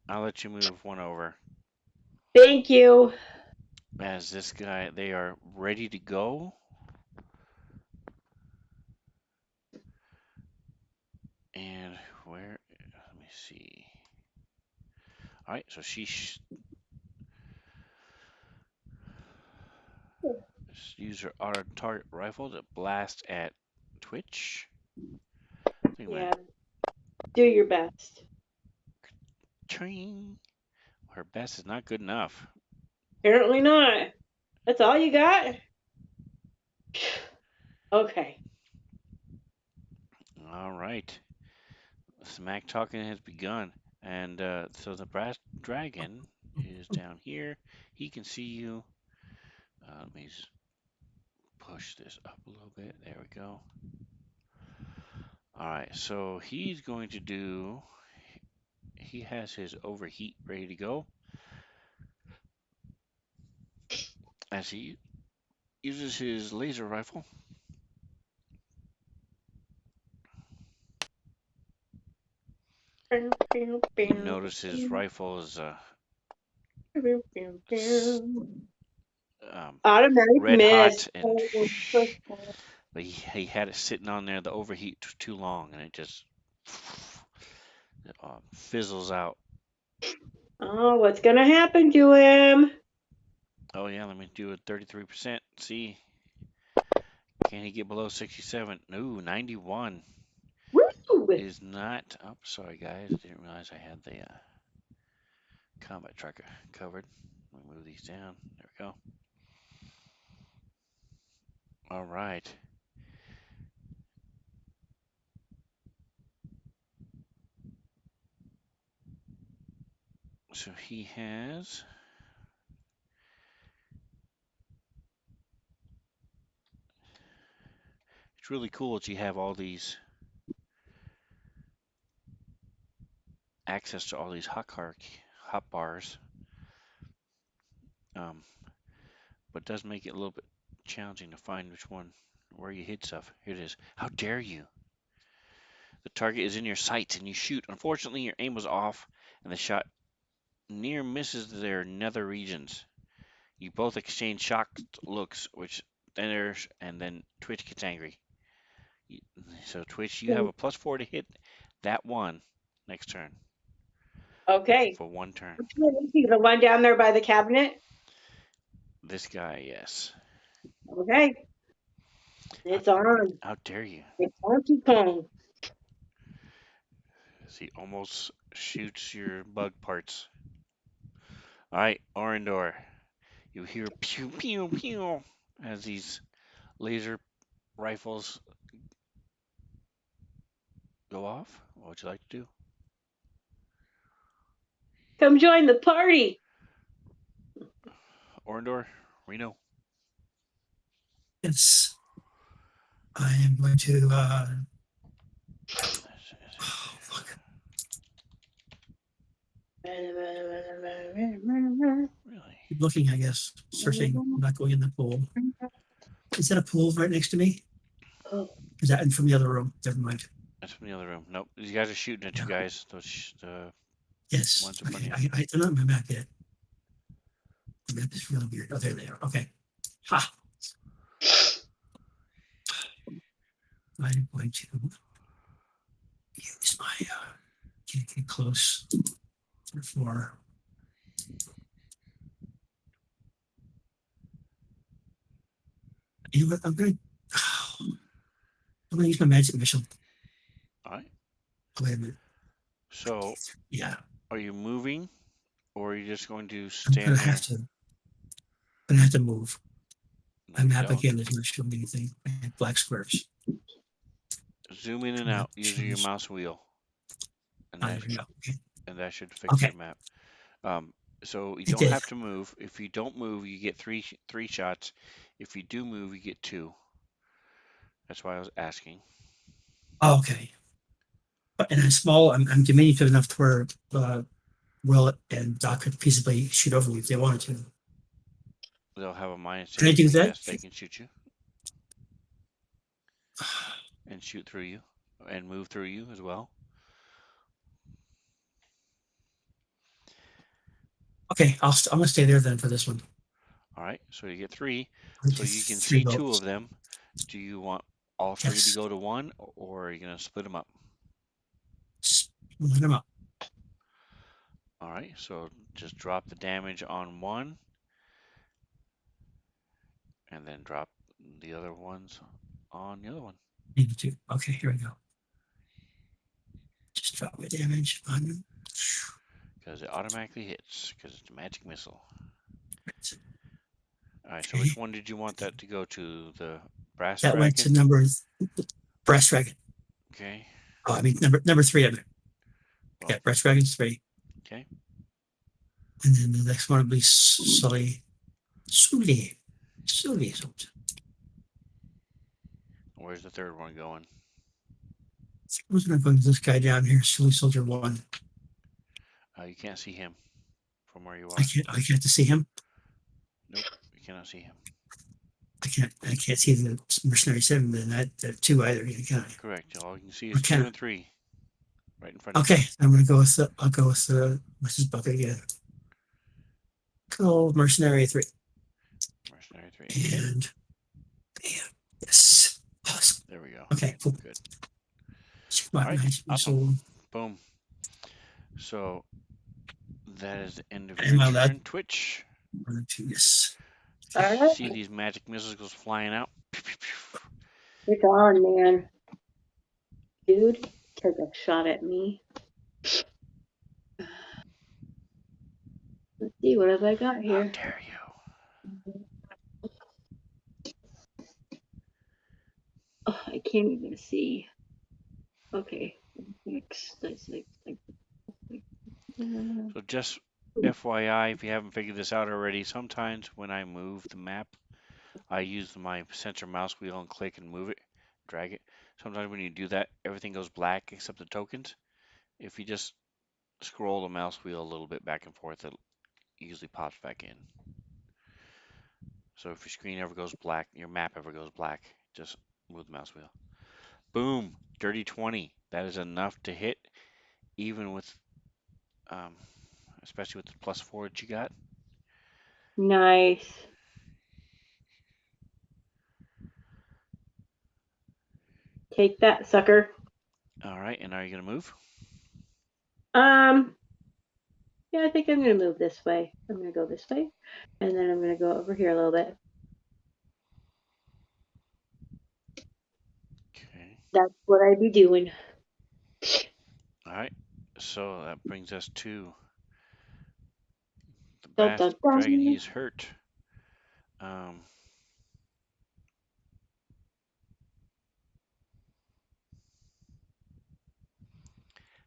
I'll let you move one over. Thank you. As this guy, they are ready to go. And where? Let me see. All right, so use her auto target rifle to blast at Twitch. Yeah. Do your best. Train. Her best is not good enough. Apparently not. That's all you got? Okay. All right. Smack talking has begun. And so the brass dragon is down here. He can see you. Let me just push this up a little bit. There we go. All right, so he's going to do, he has his overheat ready to go as he uses his laser rifle. You notice his rifle is Automatic red miss. hot, and but he had it sitting on there. The overheat too long, and it just fizzles out. Oh, what's gonna happen to him? Oh yeah, let me do a 33%. See, can he get below 67? No, 91 Woo! is not. Oh, sorry guys, didn't realize I had the combat tracker covered. Let me move these down. There we go. All right. So he has. It's really cool that you have all these access to all these hot bars. But it does make it a little bit challenging to find which one, where you hit stuff. Here it is. How dare you? The target is in your sights and you shoot. Unfortunately, your aim was off and the shot near misses their nether regions. You both exchange shocked looks, which and then Twitch gets angry. So Twitch, you have a +4 to hit that one next turn Okay. for 1 turn. The one down there by the cabinet? This guy, yes. Okay. It's on. How dare you? It's Donkey Kong. He almost shoots your bug parts. All right, Orindor. You hear pew pew pew as these laser rifles go off. What would you like to do? Come join the party. Orindor, Reno. Yes. I am going to oh, fuck. Really? Keep looking, I guess. Searching. I'm not going in the pool. Is that a pool right next to me? Oh, Is that from the other room? Never mind. That's from the other room. Nope. These guys are shooting at you Yeah. guys. Those the Yes. ones in front Okay. of you. I don't know my map yet. The map is really weird. Oh, there they are. Okay. Ha. I'm going to use my get close to the floor. You know what? I'm gonna use my magic missile. All right. Wait a minute. So, Yeah. are you moving, or are you just going to I'm gonna stand have there? to move. No, My you map don't. again is not showing anything. I have black squares. Zoom in and Map out using your shows. mouse wheel, and Oh, there we go. Okay. that should fix Okay. your map. Um, so you It don't did. have to move. If you don't move, you get three shots. If you do move, you get two. That's why I was asking. Oh, okay. But in a small, I'm diminutive enough to where Will and Doc could feasibly shoot over me if they wanted to. They'll have a -6, Can I do so that? yes, they can shoot you and shoot through you and move through you as well. Okay, I'm gonna stay there then for this one. All right, so you get three. I'll So do you can three see two of votes. them. Do you want all three to Yes. go to one, or are you going to split them up? Split them up. All right, so just drop the damage on one, and then drop the other ones on the other one. Need to. Okay, here we go. Just drop my damage on. Because it automatically hits, because it's a magic missile. All right, so Okay. which one did you want that to go to? The brass That went to dragon? Brass Dragon. Okay. Oh, I mean number three. I mean, Well, yeah, Brass Dragon's 3. okay. And then the next one will be Sully. Where's the third one going? Who's gonna go to this guy down here? Sully Soldier 1. You can't see him from where you are. I can't see him. Nope, you cannot see him. I can't see the Mercenary 7 and that 2 either. Can I? Correct. All you can see is Okay. 2 and 3 right in front of Okay, I'm gonna go with I'll go with what's his bucket again? Cool, Mercenary 3. you. Mercenary 3. And bam. Yes. Awesome. There we go. Okay, cool. Good. All All right, nice. awesome. Boom. So that is the end of Am your I allowed? turn, Twitch. 1, 2, yes. all right. See these magic missiles goes flying out. You're gone, man. Dude, took a shot at me. Let's see, what have I got How here? dare you? Oh, I can't even see. Okay. So just FYI, if you haven't figured this out already, sometimes when I move the map, I use my center mouse wheel and click and move it, drag it. Sometimes when you do that, everything goes black except the tokens. If you just scroll the mouse wheel a little bit back and forth, it usually pops back in. So if your screen ever goes black, your map ever goes black, just move the mouse wheel. Boom, dirty 20. That is enough to hit, even with, especially with the +4 that you got. Nice. Take that, sucker. All right, and are you gonna move? Yeah, I think I'm gonna move this way. I'm gonna go this way, and then I'm gonna go over here a little bit. Okay. That's what I'd be doing. All right. So that brings us to the Dun, brass dun, dun. dragon. He's hurt.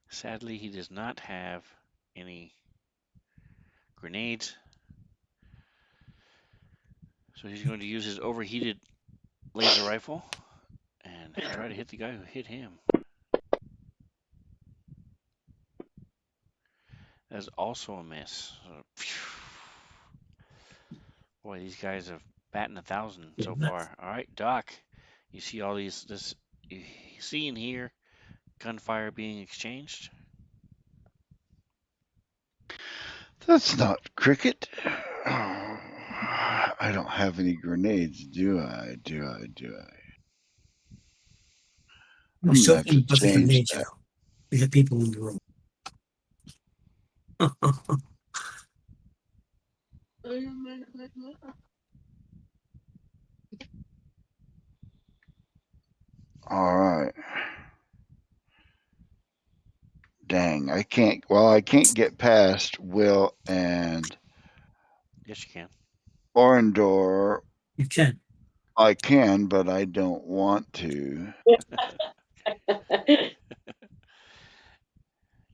Sadly, he does not have any grenades. So he's going to use his overheated laser rifle and try to hit the guy who hit him. That's also a miss. Boy, these guys are batting 1,000 so far. All right, Doc, you see all this you see and hear gunfire being exchanged? That's not cricket. Oh, I don't have any grenades, do I? We I'm still gonna have to need both the change grenades, that. we have people in the room. All right. Dang, I can't. Well, I can't get past Will and Yes, you can. Orendor. You can. I can, but I don't want to.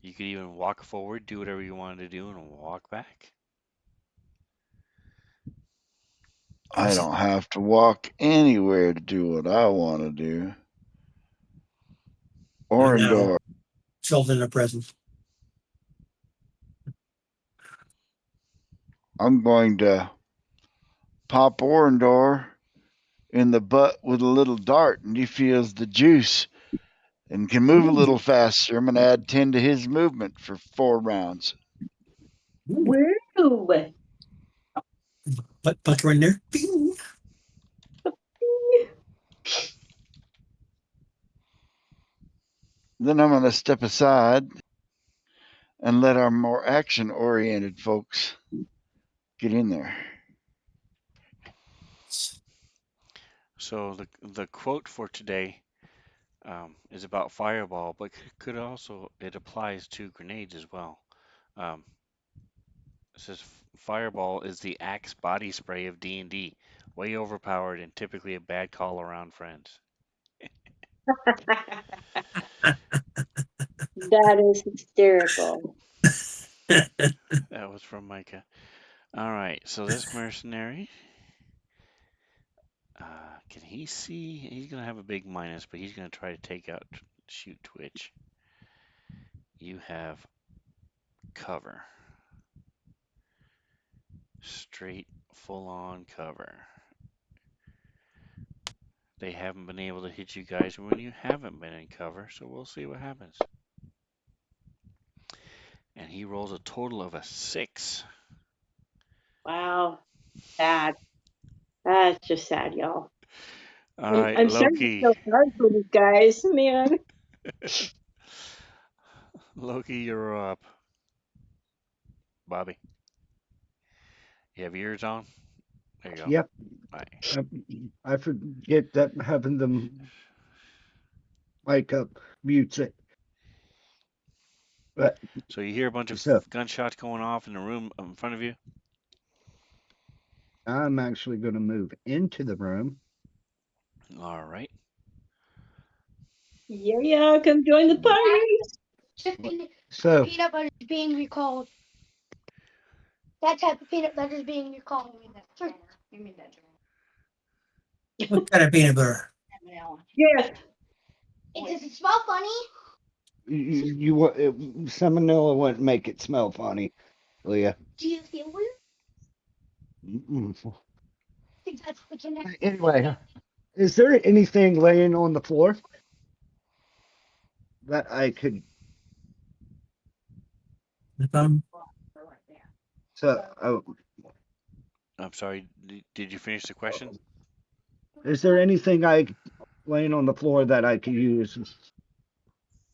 You could even walk forward, do whatever you wanted to do, and walk back. I don't have to walk anywhere to do what I want to do. I know. Orendor, Children are present. I'm going to pop Orendor in the butt with a little dart, and he feels the juice and can move a little faster. I'm going to add 10 to his movement for 4 rounds. Woo! But pucker in there. Bing. Then I'm going to step aside and let our more action-oriented folks get in there. So the quote for today is about fireball, but could also it applies to grenades as well. Um, it says fireball is the Axe body spray of D&D, way overpowered and typically a bad call around friends. That is hysterical. That was from Micah. All right, so this mercenary, can he see? He's gonna have a big minus, but he's gonna try to take out shoot Twitch. You have cover. Straight, full-on cover. They haven't been able to hit you guys when you haven't been in cover, so we'll see what happens. And he rolls a total of a 6. Wow. Sad. That's just sad, y'all. All right, I'm starting to Loki. feel sorry for these guys, man. Loki, you're up. Bobby, you have ears on? There you go. Yep. All right. I forget that having them mic up mutes it. But So you hear a bunch of so gunshots going off in the room in front of you? I'm actually going to move into the room. All right. Yeah, come join the party. So Peanut butter is being recalled. That type of peanut butter is being recalled. You mean that What kind of peanut butter? Yes. Does it smell funny? salmonella wouldn't make it smell funny, Leah. Do you feel weird? Mm-mm. I think that's the connection. Anyway, is there anything laying on the floor that I could? So, I'm sorry. Did you finish the question? is there anything laying on the floor that I could use?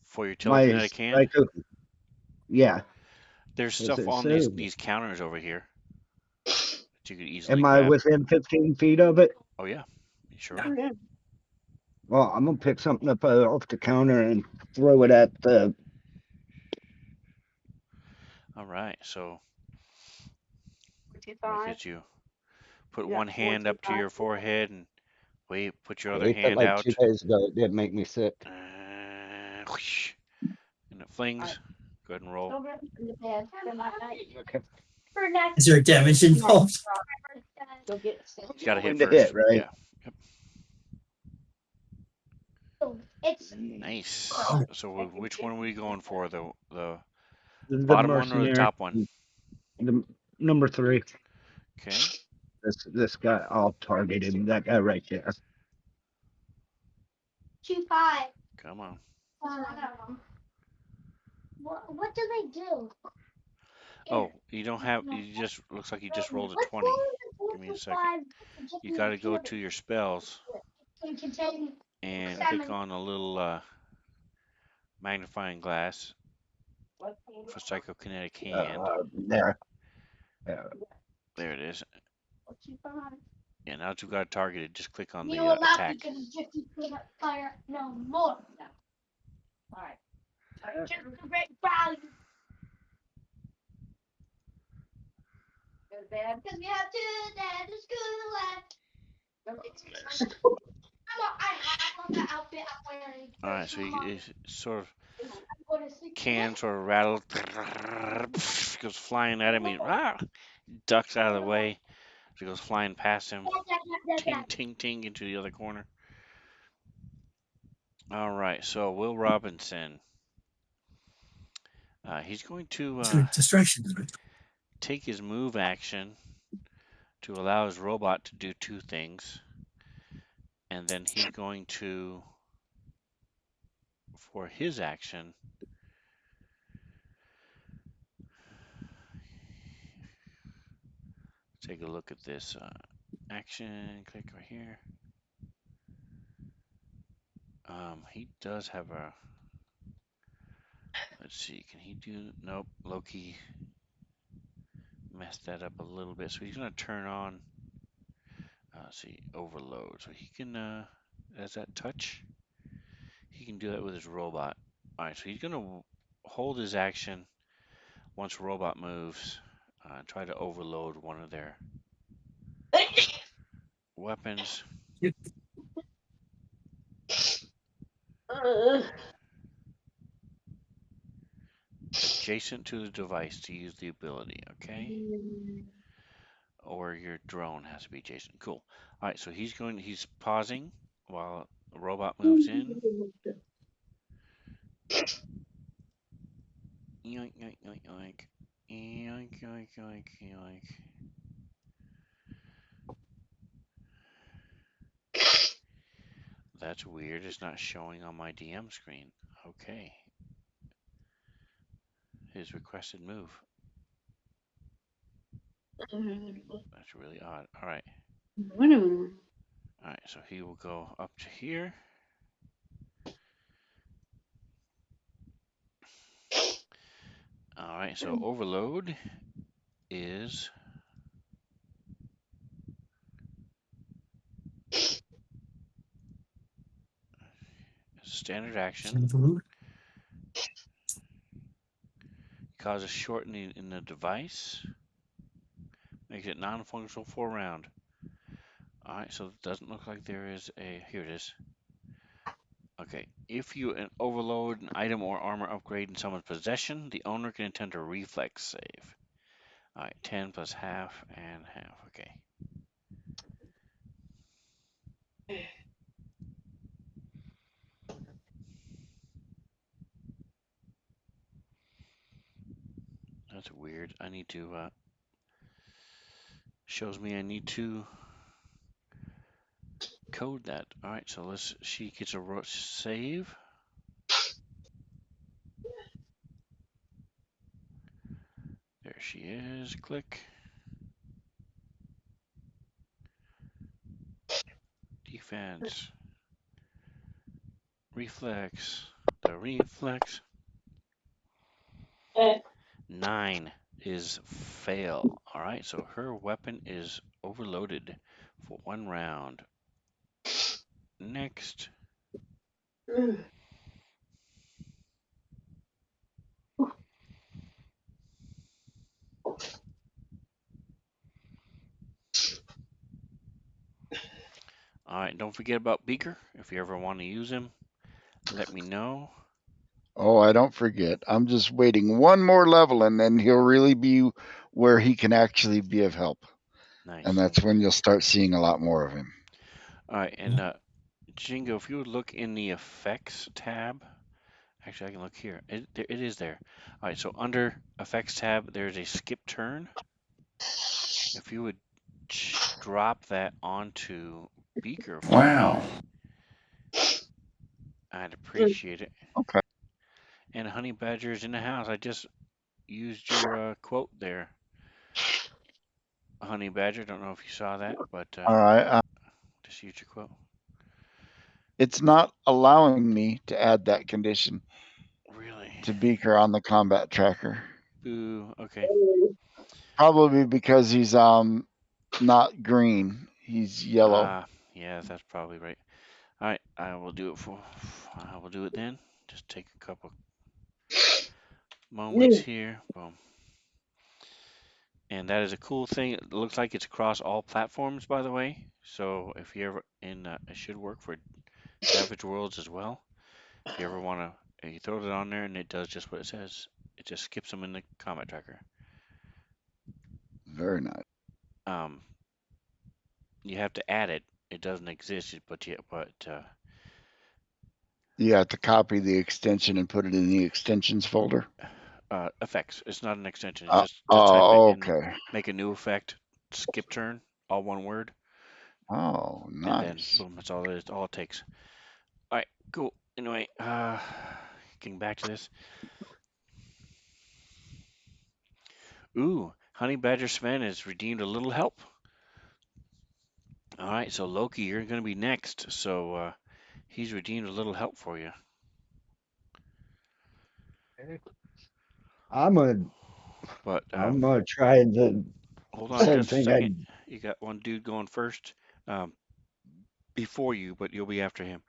For your My telekinetic hand? psycho. Yeah. There's Is stuff it on so? these counters over here that you could easily Am I grab. within 15 feet of it? Oh yeah, you sure Oh, are. yeah. Well, I'm gonna pick something up off the counter and throw it at the. All right, so look 45. at you. Put Yeah, one hand up to your forehead and wait. Put your I other ate that hand like 2 out. days ago. It did make me sick. Whoosh, and it flings. Go ahead and roll. Over in the bed for my night. Okay. For next. Is there damage involved? Go get You got to hit Going to first. hit, right? Yeah. Yep. It's Nice. Oh. So which one are we going for? The The bottom one or the mercenary, top one? The number 3. Okay. This guy, I'll target him. That guy right there. 2-5. Come on. What do they do? Oh, you don't have. You just looks like you just rolled a Let's 20. go Give me a second. You got to go to your spells Can contain and salmon. click on a little magnifying glass for psychokinetic hand. There. There it is. Yeah, now that you've got it targeted, just click on You the allow attack. because it's just peanut fire no more. No. Alright. Just the great value. Because we have to that is good life. I love the outfit I'm wearing. Alright, so you sort of I'm going to sleep. can sort of rattle, goes flying at him. He ducks out of the way. So he goes flying past him. Ting, ting, ting into the other corner. All right, so Will Robinson. He's going to Distractions. take his move action to allow his robot to do 2 things. And then he's going to, for his action, take a look at this action. Click right here. He does have a. Let's see. Can he do? Nope. Loki messed that up a little bit. So he's gonna turn on. Let's see. Overload. So he can. As that touch, he can do that with his robot. All right. So he's gonna hold his action once robot moves. Try to overload one of their weapons. Adjacent to the device to use the ability, okay? Or your drone has to be adjacent. Cool. All right, so he's pausing while the robot moves in. Yoink, yoink, yoink, yoink. Yoink, yoink, yoink, yoink. That's weird. It's not showing on my DM screen. Okay. His requested move. That's really odd. All right. All right, so he will go up to here. All right, so overload is standard action. Causes shortening in the device. Makes it non-functional for a round. Alright, so it doesn't look like there is a... Here it is. Okay, if you overload an item or armor upgrade in someone's possession, the owner can attempt a reflex save. Alright, 10 plus half and half. Okay. That's weird. I need to... shows me I need to code that. Alright, so she gets a save. There she is. Click. Defense. Reflex. The reflex. 9 is fail. Alright, so her weapon is overloaded for 1 round. Next. Alright, don't forget about Beaker. If you ever want to use him, let me know. Oh, I don't forget. I'm just waiting one more level and then he'll really be where he can actually be of help. Nice. And that's when you'll start seeing a lot more of him. Alright, and Jingo, if you would look in the effects tab, actually I can look here. It is there. All right, so under effects tab, there's a skip turn. If you would drop that onto Beaker for Wow. me, I'd appreciate it. Okay. And Honey Badger's in the house. I just used your quote there, Honey Badger. Don't know if you saw that, but All right. just used your quote. It's not allowing me to add that condition Really? to Beaker on the combat tracker. Boo. Okay. Probably because he's not green. He's yellow. Yeah, that's probably right. All right, I will do it for. I will do it then. Just take a couple moments here. Boom. And that is a cool thing. It looks like it's across all platforms, by the way. So if you ever it should work for Savage Worlds as well. If you ever want to, you throw it on there and it does just what it says. It just skips them in the combat tracker. Very nice. You have to add it. It doesn't exist, but You have to copy the extension and put it in the extensions folder. effects. It's not an extension. It's just type it in, okay. make a new effect, skip turn, all one word, Oh, and then nice. boom. That's all it is. All it takes. All right, cool. Anyway, getting back to this. Ooh, Honey Badger Sven has redeemed a little help. All right, so Loki, you're going to be next. So he's redeemed a little help for you. I'm gonna But I'm gonna try the hold on same just a thing I second. You got one dude going first before you, but you'll be after him.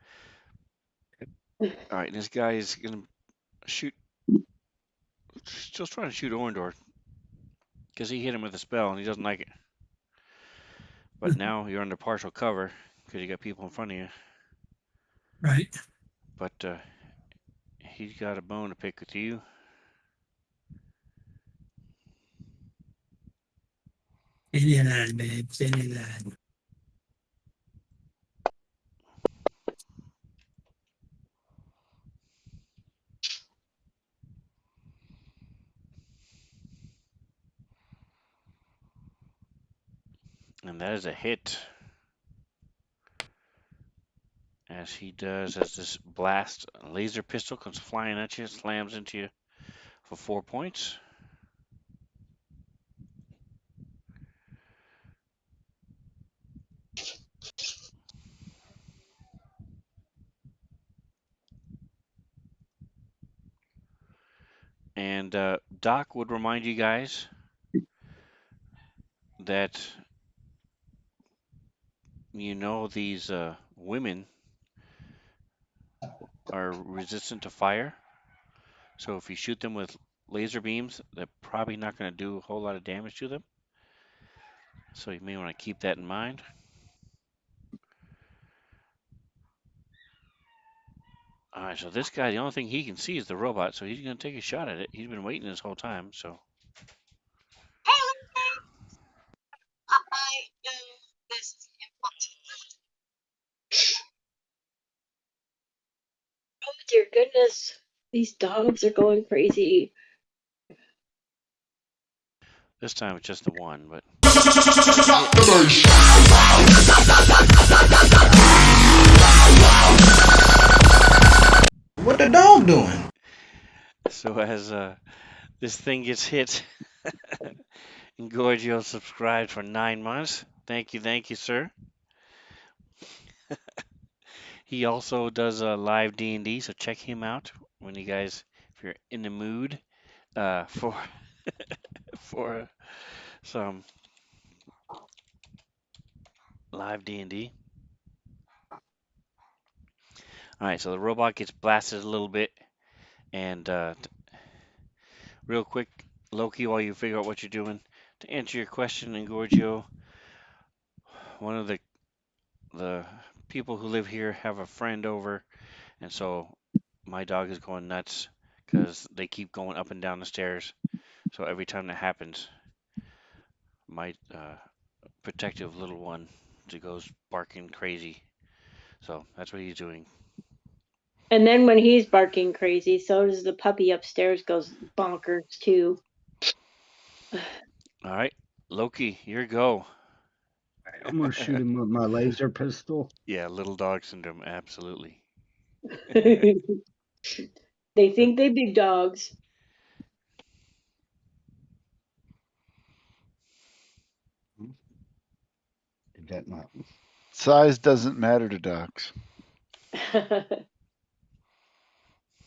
All right, this guy is going to shoot. Still trying to shoot Orndor because he hit him with a spell and he doesn't like it. But now you're under partial cover because you got people in front of you. Right. But he's got a bone to pick with you. Indian land, babe. Indian land. And that is a hit. As he does, as this blast laser pistol comes flying at you, slams into you for 4 points. And Doc would remind you guys that these women are resistant to fire. So if you shoot them with laser beams, they're probably not going to do a whole lot of damage to them. So you may want to keep that in mind. All right, so this guy, the only thing he can see is the robot, so he's going to take a shot at it. He's been waiting this whole time, so. Oh dear goodness. These dogs are going crazy. This time it's just the one, but. What the dog doing? So as this thing gets hit, Gorgio subscribed for 9 months. Thank you, sir. He also does live D&D, so check him out when you guys, if you're in the mood for for some live D&D. All right, so the robot gets blasted a little bit, and real quick, Loki, while you figure out what you're doing, to answer your question, Engorgio, one of the people who live here have a friend over, and so my dog is going nuts because they keep going up and down the stairs. So every time that happens, my protective little one goes barking crazy. So that's what he's doing. And then when he's barking crazy, so does the puppy upstairs goes bonkers too. All right, Loki, your go. I'm gonna shoot him with my laser pistol. Yeah, little dog syndrome, absolutely. They think they big dogs. Did that not? Size doesn't matter to dogs.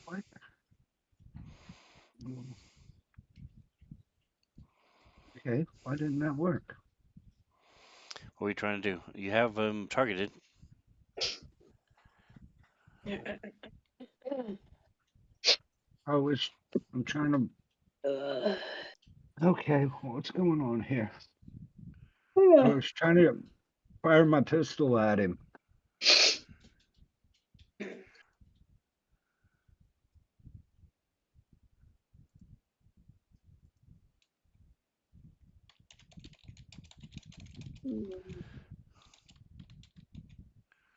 What? Okay, why didn't that work? What are you trying to do? You have him targeted. I'm trying to. Okay, what's going on here? I was trying to fire my pistol at him.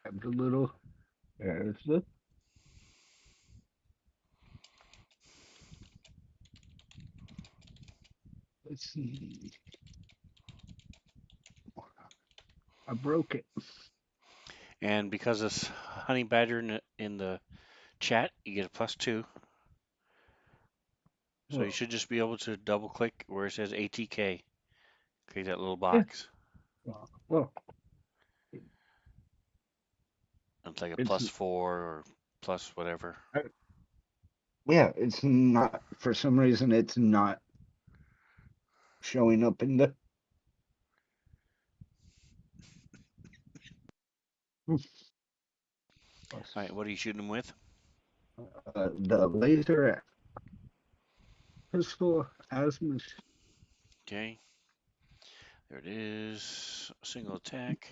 Grabbed a little. There's the. Let's see. I broke it. And because it's honey badger in the chat, you get a +2. So you Well, should just be able to double click where it says ATK. Create that little yeah. box. Well, It's like a it's +4 or plus whatever. yeah. It's not for some reason. It's not showing up in the. All right, what are you shooting him with? The laser pistol asthma. Okay. There it is. Single attack.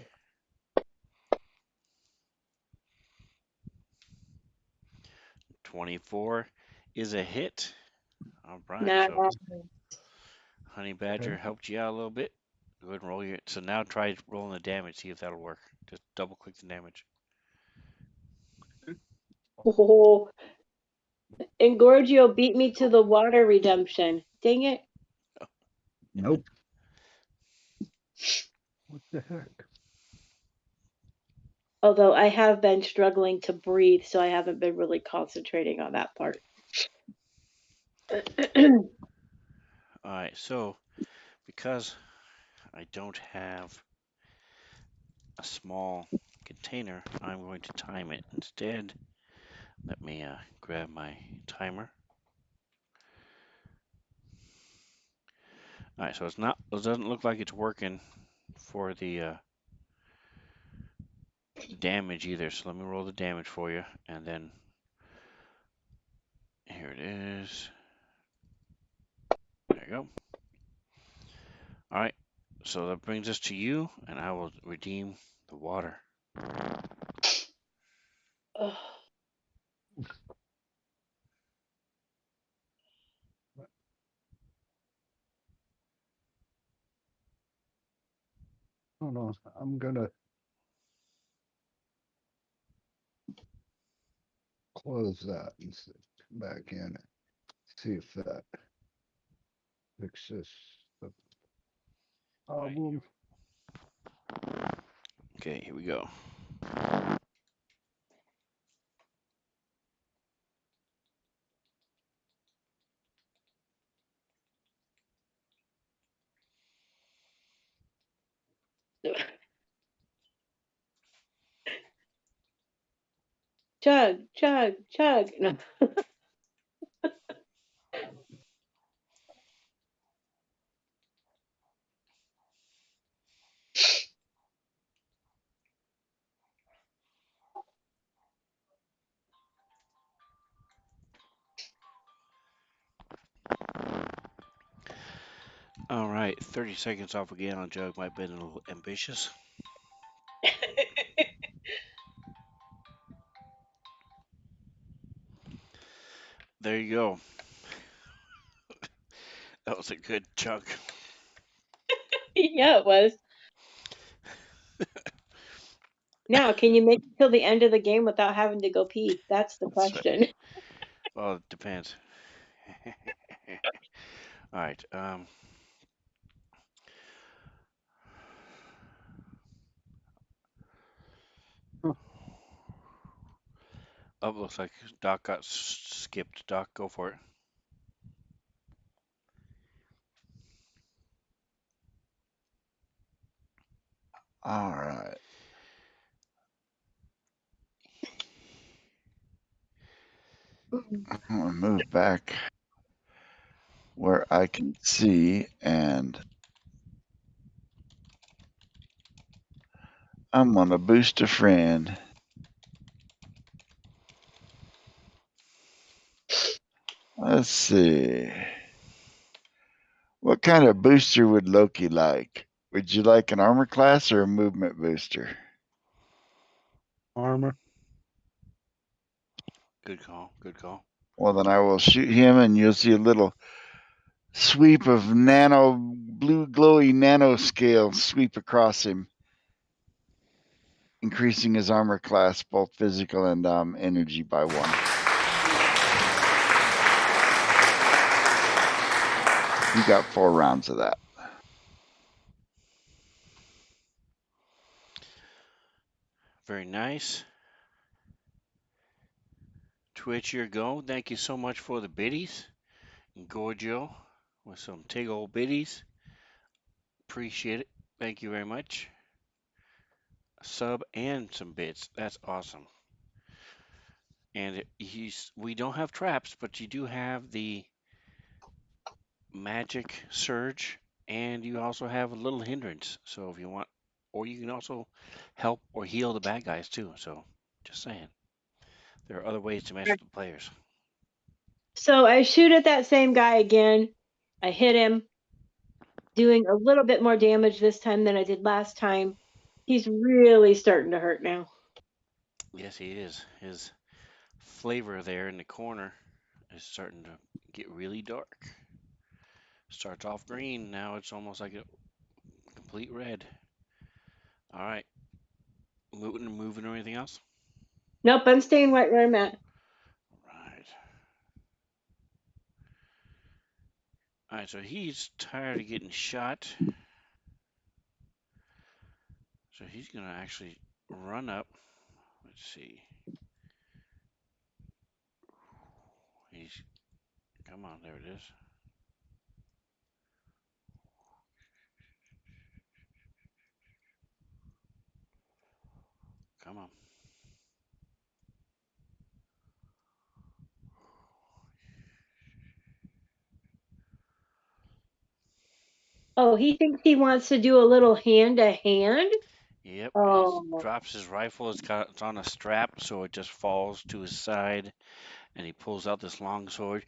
24 is a hit. All right, Nah. so Honey Badger helped you out a little bit. Go ahead and roll your. So now try rolling the damage. See if that'll work. Just double click the damage. Oh, Engorgio beat me to the water redemption. Dang it. Nope. What the heck? Although I have been struggling to breathe, so I haven't been really concentrating on that part. All right, so because I don't have a small container, I'm going to time it instead. Let me grab my timer. All right, so it's not. It doesn't look like it's working for the damage either. So let me roll the damage for you, and then here it is. There you go. All right, so that brings us to you, and I will redeem the water. Ugh. Hold on. I'm gonna close that and come back in. See if that fixes the problem. Okay, here we go. Chug, chug, chug. No. All right, 30 seconds off again on Jug might have been a little ambitious. There you go. That was a good chunk. Yeah, it was. Now, can you make it till the end of the game without having to go pee? That's the That's right. question. Well, it depends. All right. Huh. Oh, looks like Doc got skipped. Doc, go for it. All right. I'm gonna move back where I can see, and I'm gonna boost a friend. Let's see. What kind of booster would Loki like? Would you like an armor class or a movement booster? Armor. Good call. Good call. Well, then I will shoot him, and you'll see a little sweep of blue glowy nanoscale sweep across him, increasing his armor class, both physical and energy, by 1. You got 4 rounds of that. Very nice. Twitch, your go. Thank you so much for the biddies. And Gorgio with some tig old biddies. Appreciate it. Thank you very much. A sub and some bits. That's awesome. And we don't have traps, but you do have the magic surge, and you also have a little hindrance. So if you want, or you can also help or heal the bad guys too. So just saying, there are other ways to mess with the players. So I shoot at that same guy again. I hit him, doing a little bit more damage this time than I did last time. He's really starting to hurt now. Yes, he is. His flavor there in the corner is starting to get really dark. Starts off green, now it's almost like a complete red. All right, moving or anything else? Nope, I'm staying right where I'm at. Right. All right, so he's tired of getting shot. So he's going to actually run up. Let's see. He's, come on, there it is. Come on. Oh, he thinks he wants to do a little hand to hand? Yep, he Oh, drops his rifle. It's on a strap, so it just falls to his side, and he pulls out this long sword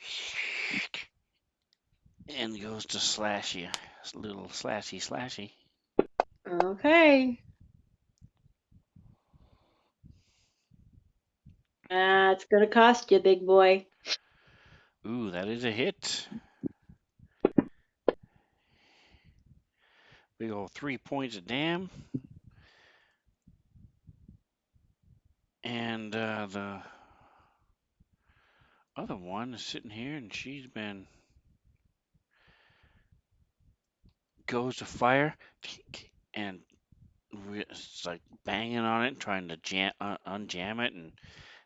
and goes to slash you. It's a little slashy. okay. It's going to cost you, big boy. Ooh, that is a hit. Big old 3 points of damn. And the other one is sitting here, and she's been goes to fire, and it's like banging on it, trying to unjam it, and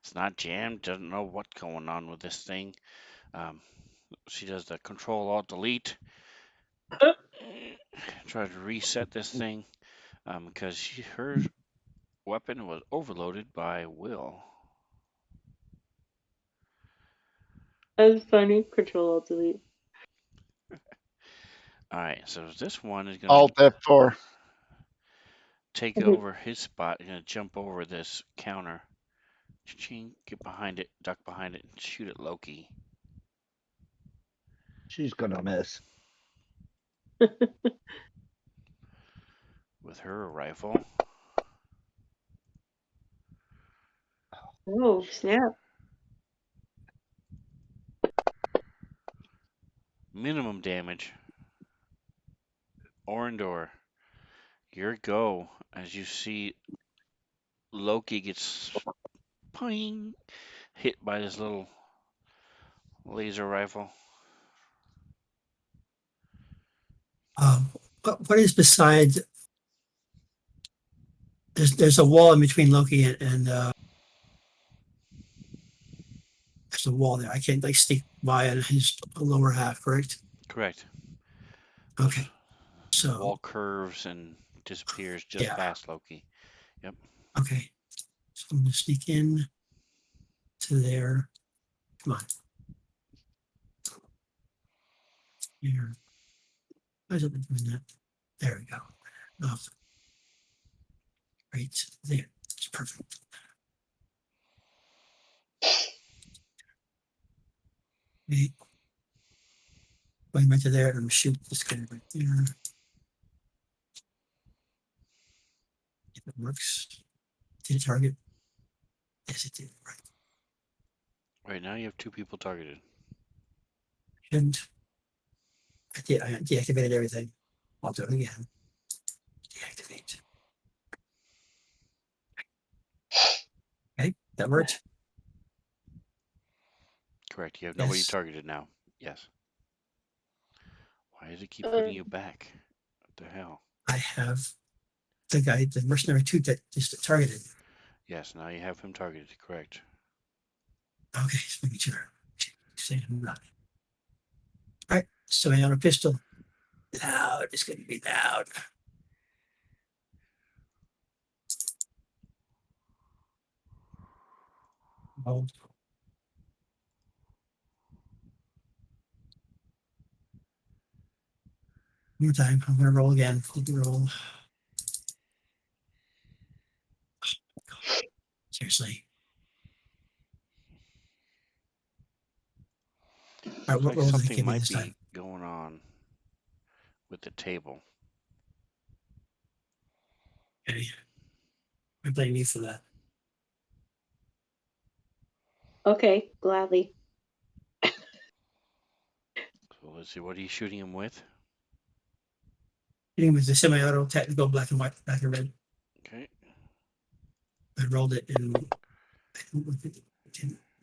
it's not jammed. Doesn't know what's going on with this thing. Um, she does the Control Alt Delete, try to reset this thing because her weapon was overloaded by Will. That's funny. Control Alt Delete. All right, so this one is gonna Alt F4. take over his spot. Gonna jump over this counter. Ching, get behind it, duck behind it, and shoot at Loki She's gonna miss. with her rifle. Oh, snap. Minimum damage. Orindor, your go as you see Loki gets poing, hit by this little laser rifle. What is besides? There's a wall in between Loki and there's a wall there. I can't like sneak by on his lower half, correct? Correct. Okay. The So wall curves and disappears just yeah. past Loki. Yep. Okay. So I'm gonna sneak in to there. Come on. Here. Why is it doing that? There we go. Oh, right there. It's perfect. Okay. Going right to there and shoot this guy right there. If it works. Did it target? Yes, it did. Right. Right now you have 2 people targeted. Shouldn't. I deactivated everything. I'll do it again. Deactivate. Okay, that worked. Correct. You have nobody Yes, targeted now. Yes. Why does it keep putting you back? What the hell? I have the guy, the mercenary 2 that just targeted. Yes, now you have him targeted. Correct. Okay, just making sure. Saying I'm not. All right, so I on a pistol. Loud. It's going to be loud. Oh. One more time. I'm going to roll again. Flip the roll. Seriously. All right, Looks what like roll did it something give me might this time? be going on with the table. Okay. I blame you for that. Okay, gladly. So let's see. What are you shooting him with? Hitting with the semi-auto technical black and white, black and red. Okay. I rolled it and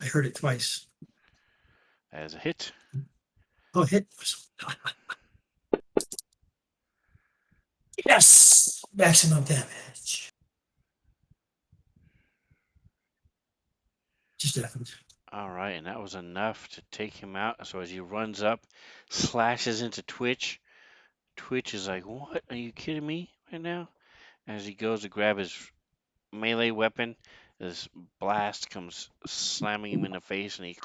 I heard it twice. As a hit. Oh, hit. Yes! Maximum damage. Just happened. All right, and that was enough to take him out. So as he runs up, slashes into Twitch. Twitch is like, "What? Are you kidding me right now?" As he goes to grab his melee weapon, this blast comes slamming him in the face, and he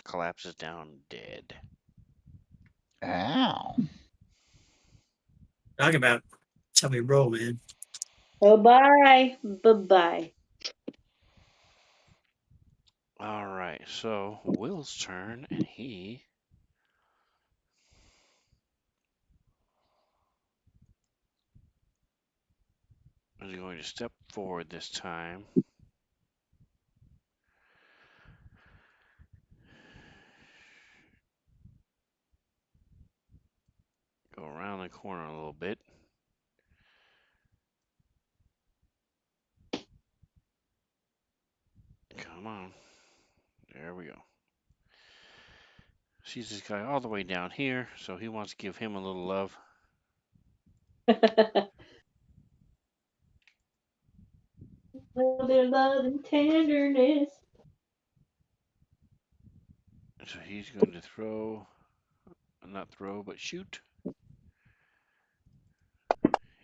collapses down dead. Ow. Talk about that's how we roll, man. Oh, bye. Bye-bye. All right, so Will's turn, and he is going to step forward this time. Go around the corner a little bit. Come on. There we go. Sees this guy all the way down here, so he wants to give him a little love. Little bit of love and tenderness. So he's going to throw, not throw, but shoot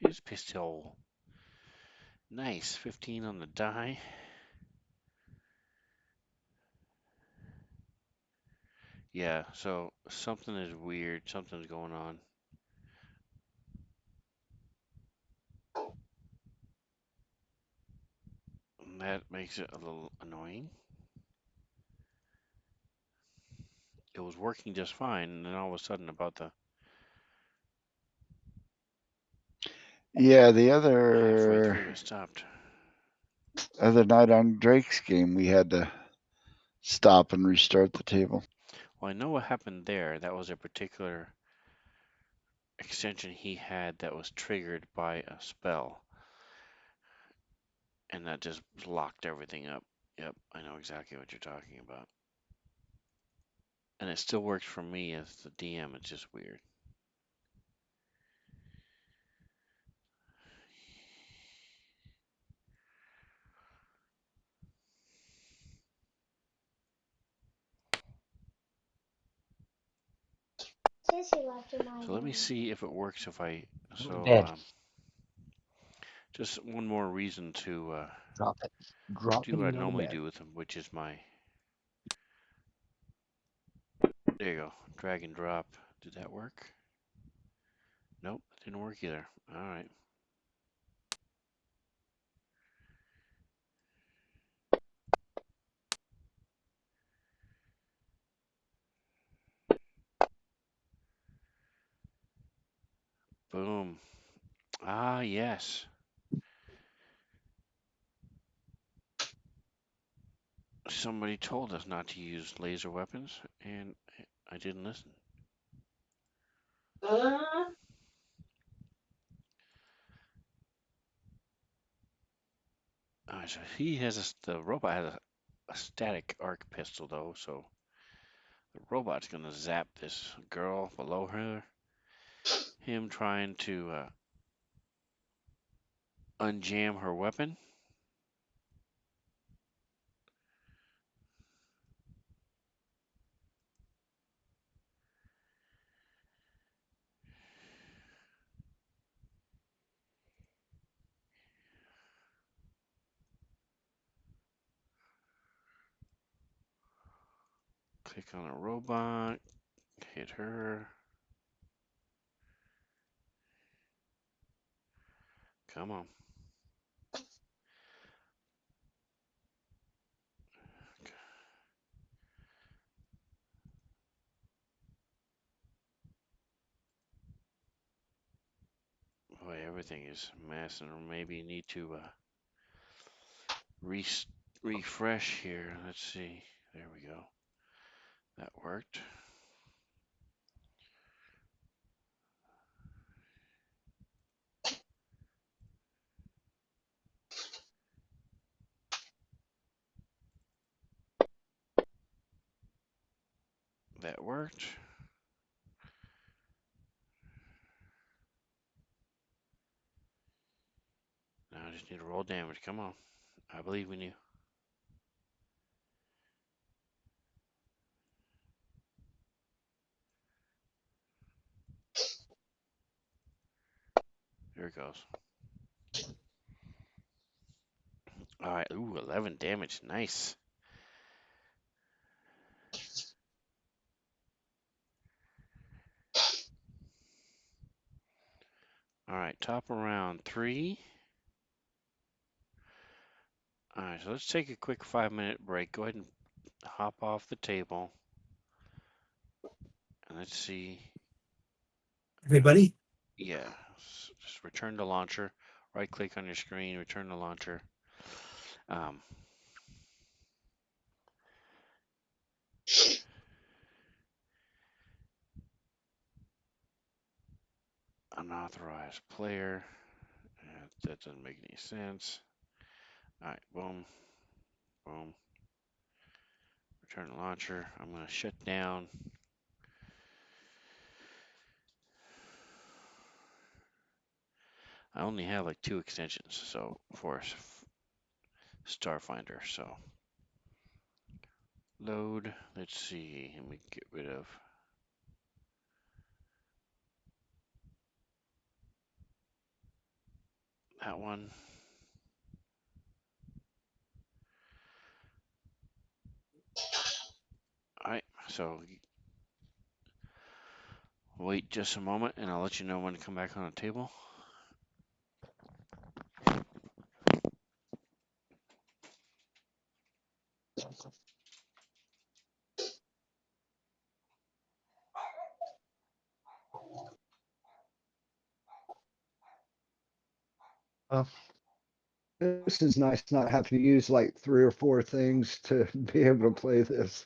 his pistol. Nice, 15 on the die. Yeah, so something is weird. Something's going on. And that makes it a little annoying. It was working just fine, and then all of a sudden, about the Yeah, the halfway through, it stopped. other night on Drake's game, we had to stop and restart the table. Well, I know what happened there. That was a particular extension he had that was triggered by a spell. and that just locked everything up. Yep, I know exactly what you're talking about. And it still works for me as the DM. It's just weird. Sissy left in my So let me room. see if it works if I. Go to So bed. just one more reason to Drop it. Drop do it what I and go to normally bed. do with them, which is my. There you go. Drag and drop. Did that work? Nope, it didn't work either. All right. Boom. Ah, yes. Somebody told us not to use laser weapons, and I didn't listen. So he has the robot has a static arc pistol though, so the robot's gonna zap this girl below him trying to unjam her weapon. Click on a robot, hit her. Come on. Boy, everything is a mess, and maybe need to re refresh here. Let's see. There we go. That worked. That worked. Now I just need to roll damage. Come on. I believe in you. There it goes. All right. Ooh, 11 damage. Nice. All right. Top of round 3. All right. So let's take a quick 5-minute break. Go ahead and hop off the table. And let's see. Everybody? Yeah. Just return to launcher. Right click on your screen. Return to launcher. Um, unauthorized player. That doesn't make any sense. All right. Boom. Boom. Return to launcher. I'm going to shut down. I only have like 2 extensions, so for Starfinder. So load. Let's see. Let me get rid of that one. All right. So wait just a moment, and I'll let you know when to come back on the table. This is nice not having to use like 3 or 4 things to be able to play this.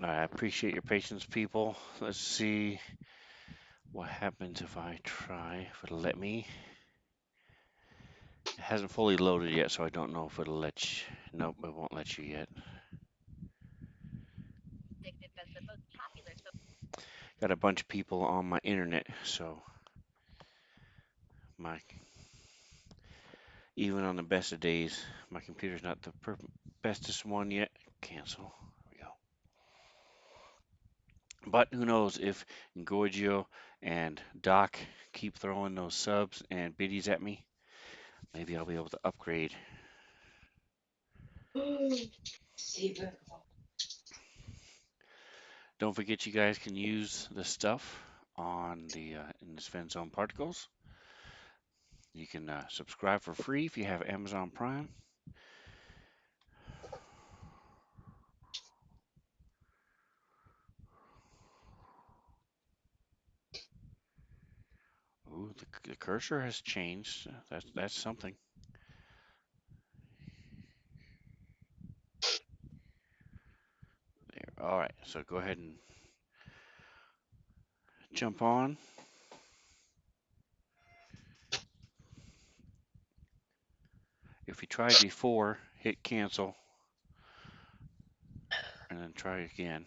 I appreciate your patience, people. Let's see what happens if I try, if it'll let me. It hasn't fully loaded yet, so I don't know if it'll let you. Nope, it won't let you yet. Got a bunch of people on my internet, so my even on the best of days, my computer's not the bestest one yet. Cancel. There we go. But who knows if Goigio and Doc keep throwing those subs and biddies at me, maybe I'll be able to upgrade. Don't forget, you guys can use the stuff on the in the Svenzone particles. You can subscribe for free if you have Amazon Prime. Ooh, the cursor has changed. That's something. There. All right. So go ahead and jump on. If you tried before, hit cancel and then try again.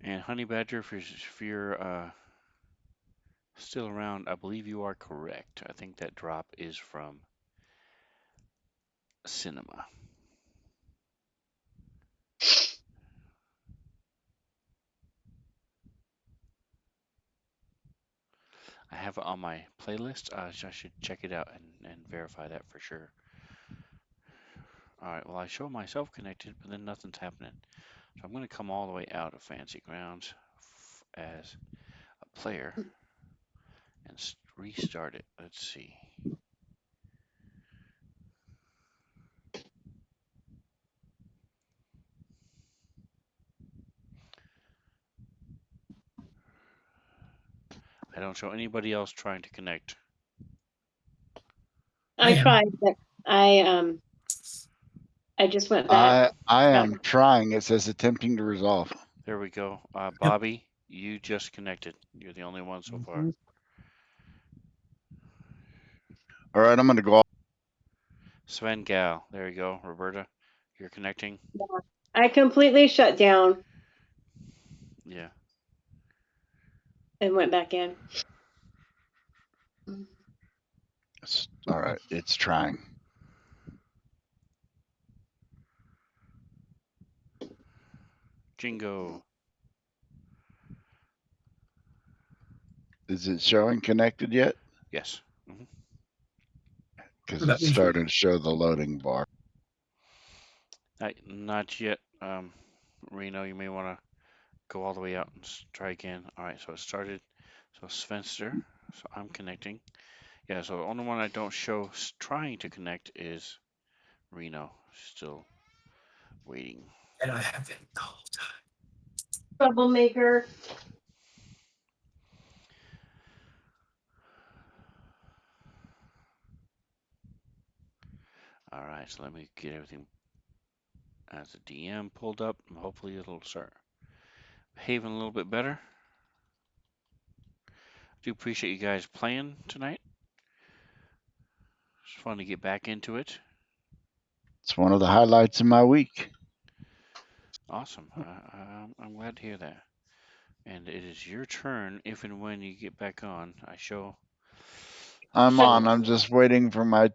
And Honey Badger, if you're still around, I believe you are correct. I think that drop is from Cinema. I have it on my playlist. I should check it out and verify that for sure. All right, well, I show myself connected, but then nothing's happening. So I'm going to come all the way out of Fancy Grounds as a player and restart it. Let's see. I don't show anybody else trying to connect. I tried, but I just went back. I am trying. It says attempting to resolve. There we go. Bobby, you just connected. You're the only one so far. All right, I'm going to go off. Sven Gal, there you go. Roberta, you're connecting. I completely shut down Yeah. and went back in. All right, it's trying. Jingo. Is it showing connected yet? Yes. Because it's starting to show the loading bar. Not yet. Reno, you may want to go all the way out and try again. All right, so it started. So Svenster, so I'm connecting. Yeah, so the only one I don't show trying to connect is Reno. Still waiting. And I have been the whole time. Troublemaker. All right, so let me get everything as a DM pulled up. And hopefully it'll start behaving a little bit better. Do appreciate you guys playing tonight. It's fun to get back into it. It's one of the highlights of my week. Awesome. I'm glad to hear that. And it is your turn if and when you get back on. I'm on. I'm just waiting for my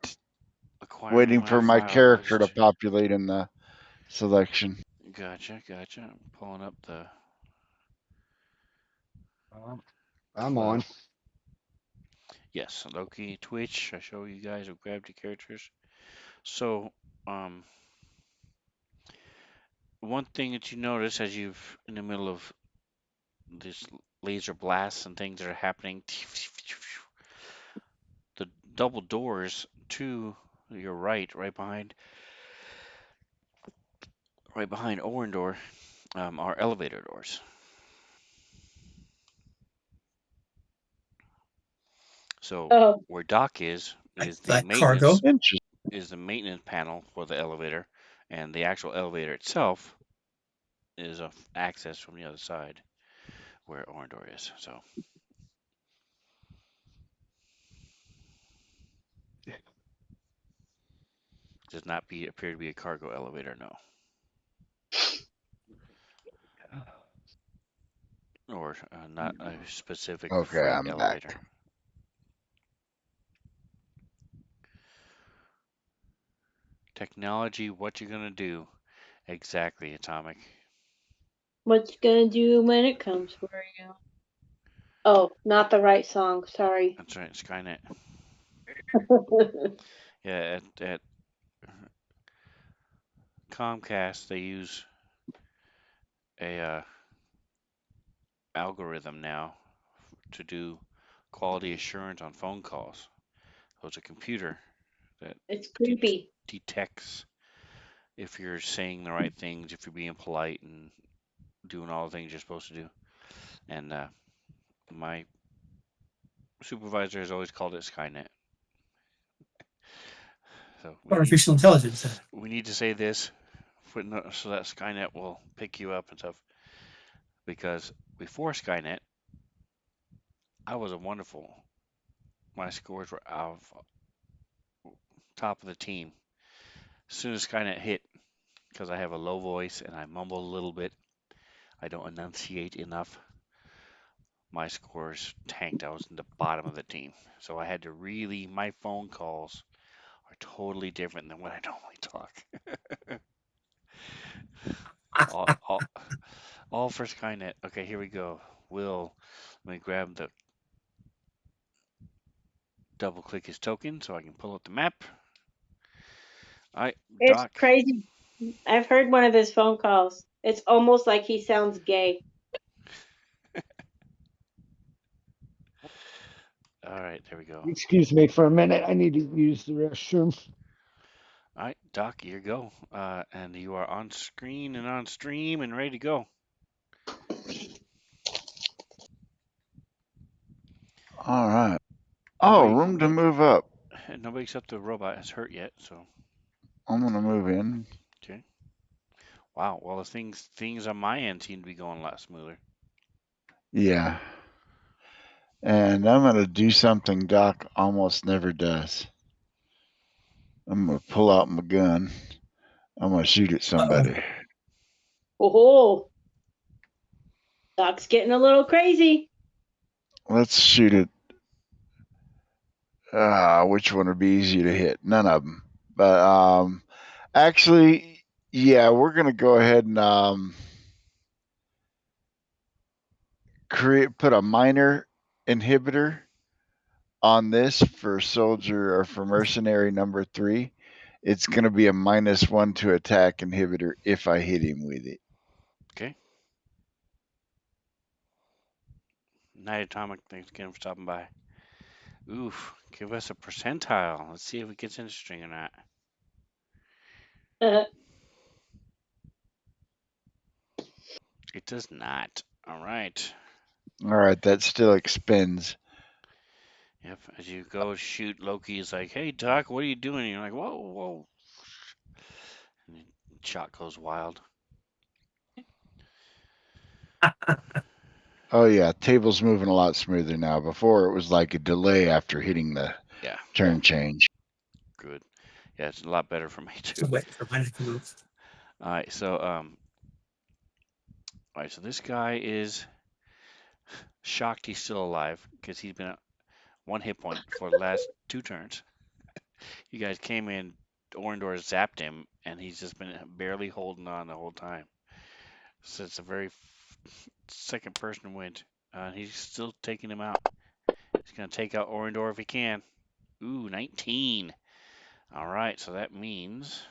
character to populate in the selection. Gotcha. I'm pulling up the. I'm on. Yes, Loki, Twitch. I show you guys. I've grabbed your characters. So, one thing that you notice as you've in the middle of this laser blasts and things that are happening, the double doors to your right behind Orendor, are elevator doors. So Oh, where dock is the Like cargo. maintenance Interesting. is the maintenance panel for the elevator, and the actual elevator itself is a access from the other side where Orndor is. So does not appear to be a cargo elevator, no, or not a specific Okay, freight I'm back. elevator. Technology, what you gonna do? Exactly, Atomic. what you gonna do when it comes for you? Oh, not the right song. Sorry. That's right, Skynet. Yeah, at Comcast they use a algorithm now to do quality assurance on phone calls. So it's a computer that It's de- creepy. detects if you're saying the right things, if you're being polite and doing all the things you're supposed to do. And my supervisor has always called it Skynet. So Artificial intelligence. we need to say this so that Skynet will pick you up and stuff. Because before Skynet, I was a wonderful. My scores were out of top of the team. As soon as Skynet hit, because I have a low voice and I mumble a little bit, I don't enunciate enough. My scores tanked. I was in the bottom of the team. So I had to really, my phone calls are totally different than when I normally talk. all, all, all for Skynet. Okay, here we go. Let me grab the double click his token so I can pull up the map. All right, It's Doc. crazy. I've heard one of his phone calls. It's almost like he sounds gay. All right, there we go. Excuse me for a minute. I need to use the restroom. All right, Doc, you go. And you are on screen and on stream and ready to go. All right. Oh, Nobody, room to move up. nobody except the robot has hurt yet. So, I'm gonna move in. okay. Wow. Well, the things on my end seem to be going a lot smoother. Yeah. And I'm gonna do something Doc almost never does. I'm gonna pull out my gun. I'm gonna shoot at somebody. Oh, Doc's getting a little crazy. Let's shoot it. Which one would be easier to hit? None of them. But actually, yeah, we're gonna go ahead and put a minor inhibitor on this for soldier or for mercenary number 3. It's gonna be a -1 to attack inhibitor if I hit him with it. Okay. Night Atomic, thanks again for stopping by. Oof. Give us a percentile. Let's see if it gets interesting or not. It does not. All right. All right, that still expends. Yep. As you go shoot, Loki is like, "Hey, Doc, what are you doing?" And you're like, "Whoa, whoa." And the shot goes wild. Oh yeah, table's moving a lot smoother now. Before it was like a delay after hitting the Yeah. turn change. Good. Yeah, it's a lot better for me So too. wait for mine to move. All right. All right. So this guy is shocked he's still alive because he's been at 1 hit point for the last 2 turns. You guys came in, Orndor zapped him, and he's just been barely holding on the whole time. So it's a very second person went. He's still taking him out. He's gonna take out Orndor if he can. Ooh, 19. All right, so that means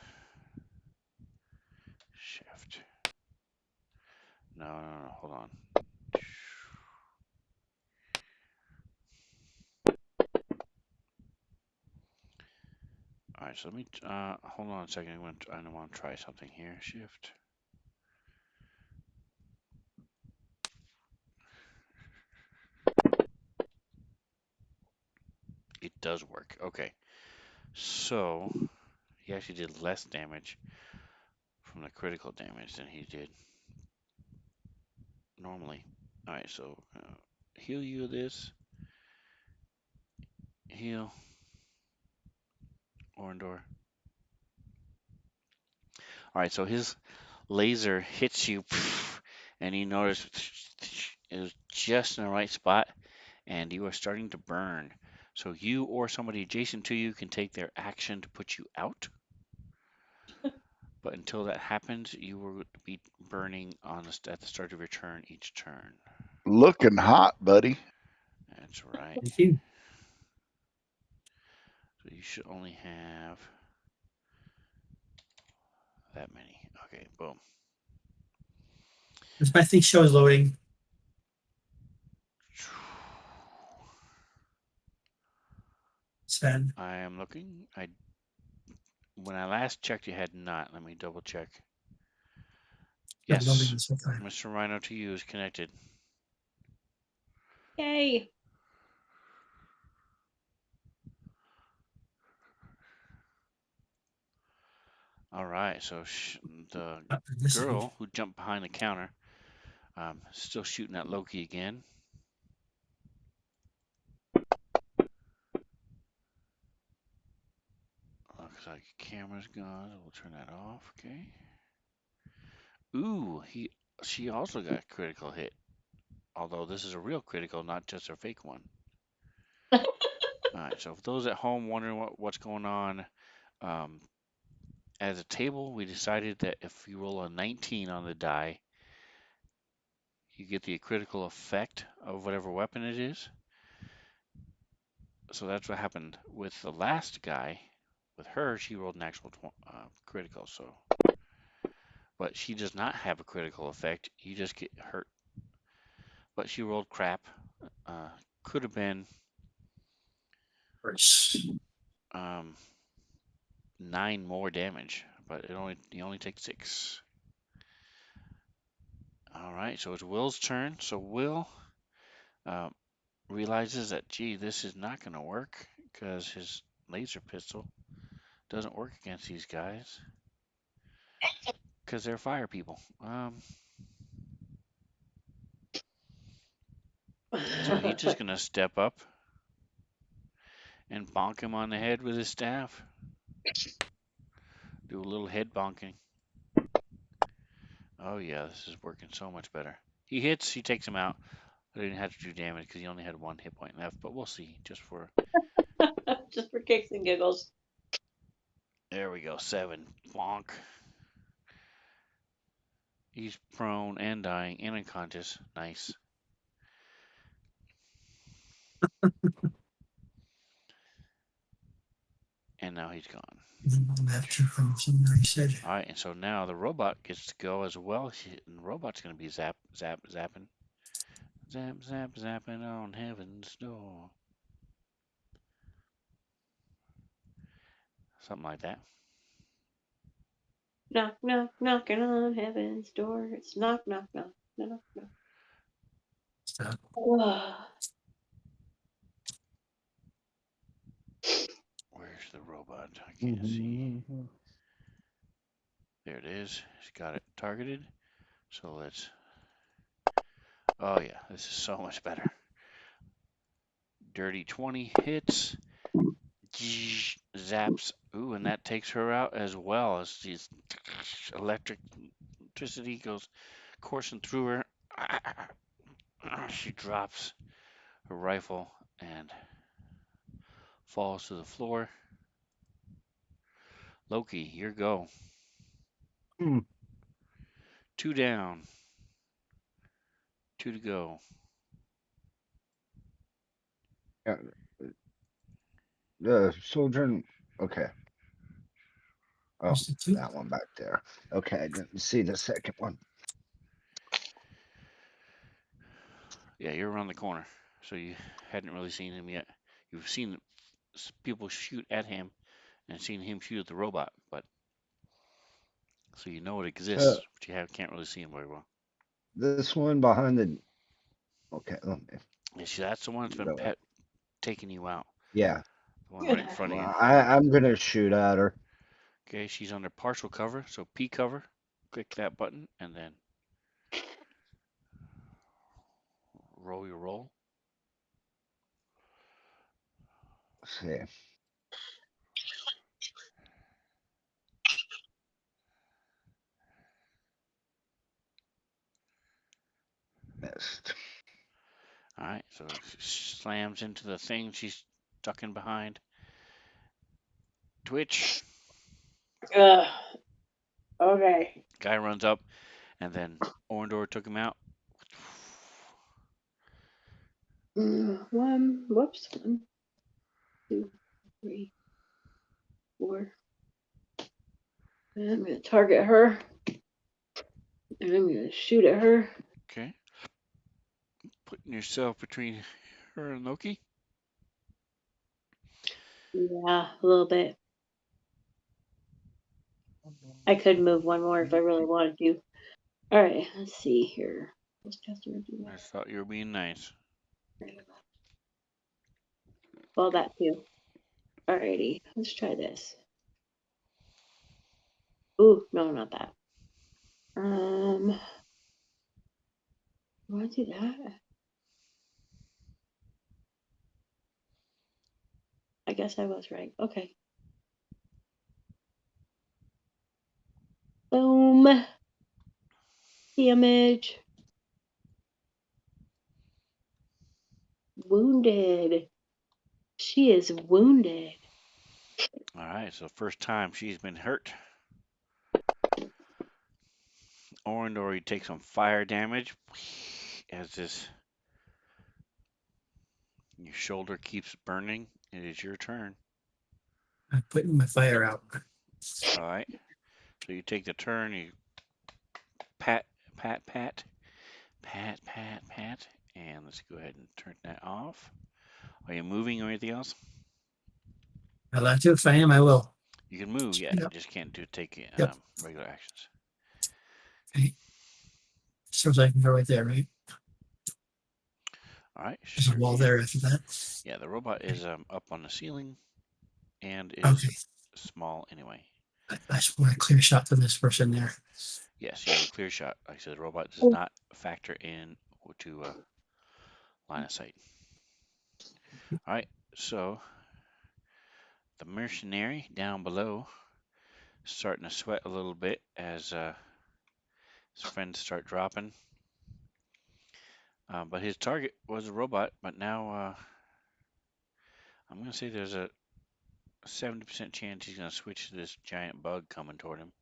shift. No, no, no, hold on. All right, so let me hold on a second. I want to try something here. Shift. does work. Okay. So he actually did less damage from the critical damage than he did normally. Alright, so heal you this. Heal. Orndor. Alright, so his laser hits you, and you notice it was just in the right spot, and you are starting to burn. So you or somebody adjacent to you can take their action to put you out. But until that happens, you will be burning at the start of your turn each turn. Looking hot, buddy. That's right. Thank you. So you should only have that many. Okay, boom. My thing show is loading. Sven. I am looking. When I last checked, you had not. Let me double check. Yeah, Yes, loading this whole time. Mr. Rhino to you is connected. Yay. All right, so the This is girl who jumped behind the counter, still shooting at Loki again. Looks like camera's gone. We'll turn that off. Okay. Ooh, she also got a critical hit. Although this is a real critical, not just a fake one. All right, so for those at home wondering what's going on, as a table, we decided that if you roll a 19 on the die, you get the critical effect of whatever weapon it is. So that's what happened with the last guy. With her, she rolled an actual critical. So, but she does not have a critical effect. You just get hurt. But she rolled crap. Could have been first. 9 more damage, but you only take 6. All right, so it's Will's turn. So Will realizes that, gee, this is not going to work because his laser pistol doesn't work against these guys because they're fire people. So he's just going to step up and bonk him on the head with his staff. Do a little head bonking. Oh, yeah, this is working so much better. He hits, he takes him out. I didn't have to do damage because he only had 1 hit point left, but we'll see. Just for kicks and giggles. There we go, 7. Bonk. He's prone and dying and unconscious. Nice. And now he's gone. After from somewhere he said. All right, and so now the robot gets to go as well. And the robot's going to be zapping. Zap, zap, zapping on heaven's door. Something like that. Knock, knock, knocking on heaven's door. It's knock, knock, knock, knock, knock. Stop. Where's the robot? I can't see. There it is. He's got it targeted. So let's. Oh, yeah, this is so much better. Dirty 20 hits. Zaps. Ooh, and that takes her out as well as these electricity goes coursing through her. She drops her rifle and falls to the floor. Loki, your go. 2 down. 2 to go. The soldier. Okay. Oh, that one back there. Okay, I didn't see the second one. Yeah, you're around the corner, so you hadn't really seen him yet. You've seen people shoot at him and seen him shoot at the robot, but so you know it exists, but you can't really see him very well. This one behind the. Okay, let me. Yeah, see, that's the one that's been taking you out. Yeah. The one right in front of you. Well, I'm gonna shoot at her. Okay, she's under partial cover, so P cover. Click that button and then roll your roll. Let's see. Missed. All right, so slams into the thing she's stuck in behind. Twitch. Okay. Guy runs up, and then Orndor took him out. Whoops. 1, 2, 3, 4. And I'm gonna target her. And I'm gonna shoot at her. Okay. Putting yourself between her and Loki. Yeah, a little bit. I could move one more if I really wanted to. All right, let's see here. Let's customer do I that. thought you were being nice. Well, that too. Alrighty, let's try this. Ooh, no, not that. Want to do that? I guess I was right. Okay. Boom. Damage. Wounded. She is wounded. All right, so first time she's been hurt. Orndor, you take some fire damage as your shoulder keeps burning. It is your turn. I'm putting my fire out. All right. So you take the turn. You pat, pat, pat, pat, pat, pat, and let's go ahead and turn that off. Are you moving or anything else? I'd like to. If I am, I will. You can move, yeah. You Yep. just can't take Yep. regular actions. Okay. So I can go right there, right? All right. There's a Sure wall can. there after that. Yeah, the robot is up on the ceiling and is Okay. small anyway. I just want a clear shot to this person there. Yes, you have a clear shot. Like I said, the robot does Oh. not factor in to line of sight. All right, so the mercenary down below starting to sweat a little bit as his friends start dropping. But his target was a robot, but now I'm going to say there's a 70% chance he's going to switch to this giant bug coming toward him.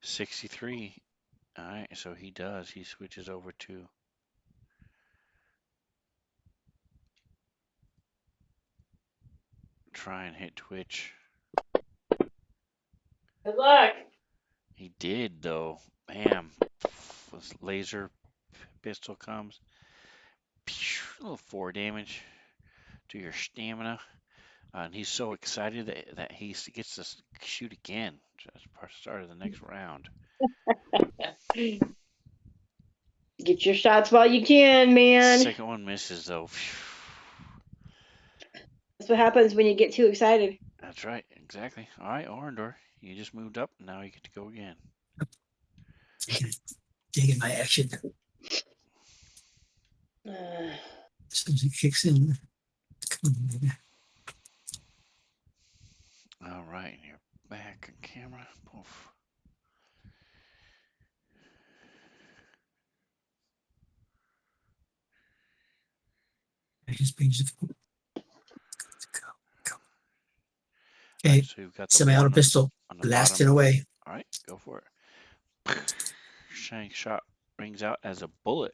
63. All right, so he does. He switches over to try and hit Twitch. Good luck. He did, though. Bam. This laser pistol comes. A little 4 damage to your stamina. And he's so excited that he gets to shoot again as start of the next round. Get your shots while you can, man. Second one misses, though. That's what happens when you get too excited. That's right, exactly. All right, Orndor, you just moved up. Now you get to go again. Taking my action. Uh, As soon as it kicks in. Come on, baby. All right, you're back on camera. Poof. I just paged it. Go. All Okay. right, so you've got the Semi-auto one pistol. on the Blasting bottom. away. All right, go for it. Shank shot rings out as a bullet.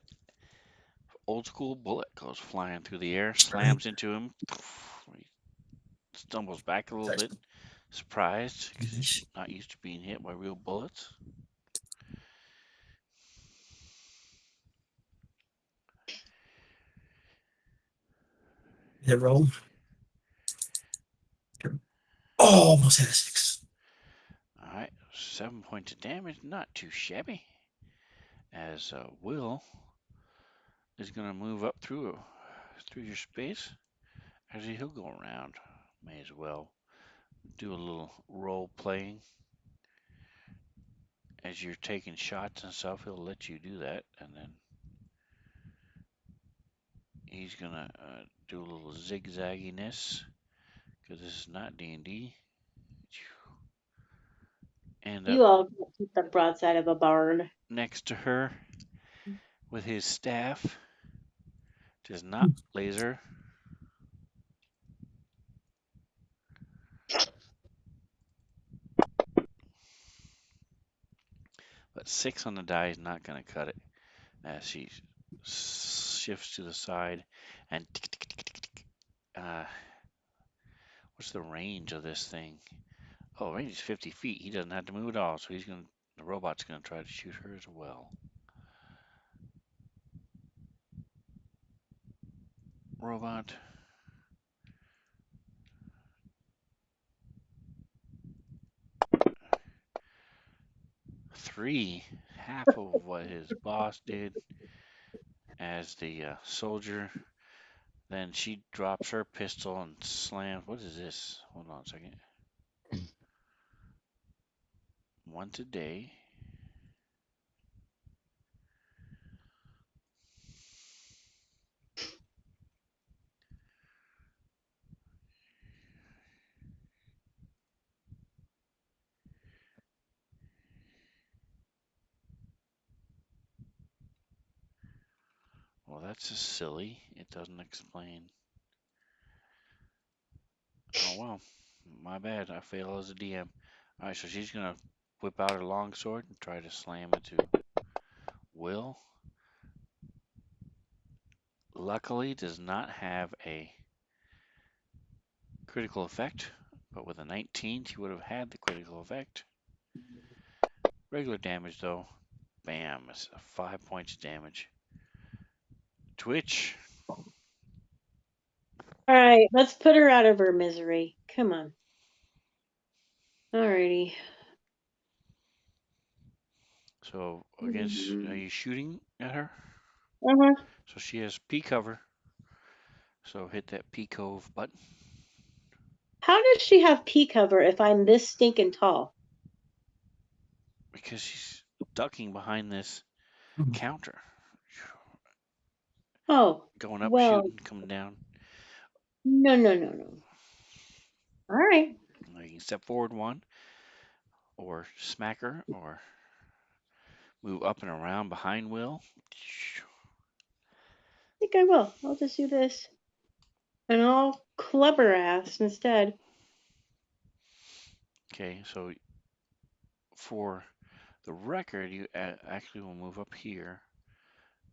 Old school bullet goes flying through the air, slams into him. He stumbles back a little bit, surprised because he's not used to being hit by real bullets. Did it roll? Oh, almost had a 6. All right, 7 points of damage, not too shabby. As Will is going to move up through through your space. Actually, he'll go around. May as well do a little role playing. As you're taking shots and stuff, he'll let you do that, and then he's gonna do a little zigzagginess because this is not D&D. End up You all keep the broadside of a barn. next to her with his staff. Does not laser. But 6 on the die is not going to cut it as she shifts to the side and what's the range of this thing? Oh, range is 50 feet. He doesn't have to move at all, so the robot's gonna try to shoot her as well. Robot. Three, half of what his boss did as the soldier. Then she drops her pistol and slams. What is this? Hold on a second. Once a day. Well, that's just silly. It doesn't explain. Oh, well. My bad. I fail as a DM. Alright, so she's going to whip out her longsword and try to slam into Will. Luckily, does not have a critical effect, but with a 19, she would have had the critical effect. Regular damage, though. Bam. It's 5 points of damage. Twitch. All right, let's put her out of her misery. Come on. Alrighty. So, against, are you shooting at her? Uh-huh. So she has P cover. So hit that P cove button. How does she have P cover if I'm this stinking tall? Because she's ducking behind this counter. Oh, Going up, well, shooting, coming down. no. All right. You can step forward one, or smack her, or move up and around behind Will. I think I will. I'll just do this. And I'll club her ass instead. Okay, so for the record, you actually will move up here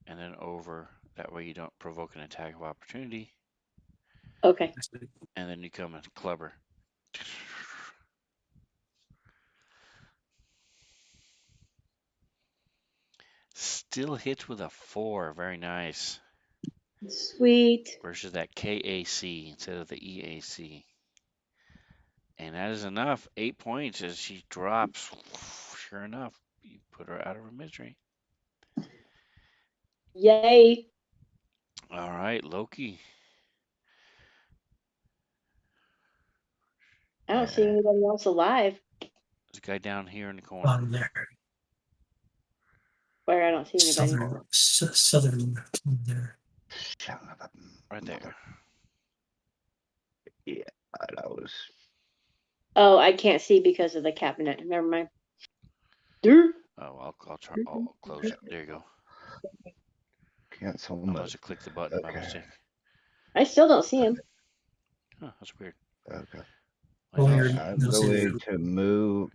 and then over. That way you don't provoke an attack of opportunity. Okay. And then you come and club her. Still hits with a 4. Very nice. Sweet. Versus that KAC instead of the EAC. And that is enough. 8 points as she drops. Sure enough, you put her out of her misery. Yay. All right, Loki. I don't see anybody else alive. There's a guy down here in the corner. Bottom there. Where I don't see anybody. Southern there. Right there. Yeah, that was. Oh, I can't see because of the cabinet. Never mind. Oh, I'll try. I'll close it. There you go. Cancel I mode. must have clicked the button by Okay. mistake. I still don't see him. Huh, that's weird. Okay. Like, Oh, oh, you're I'm you'll see going to move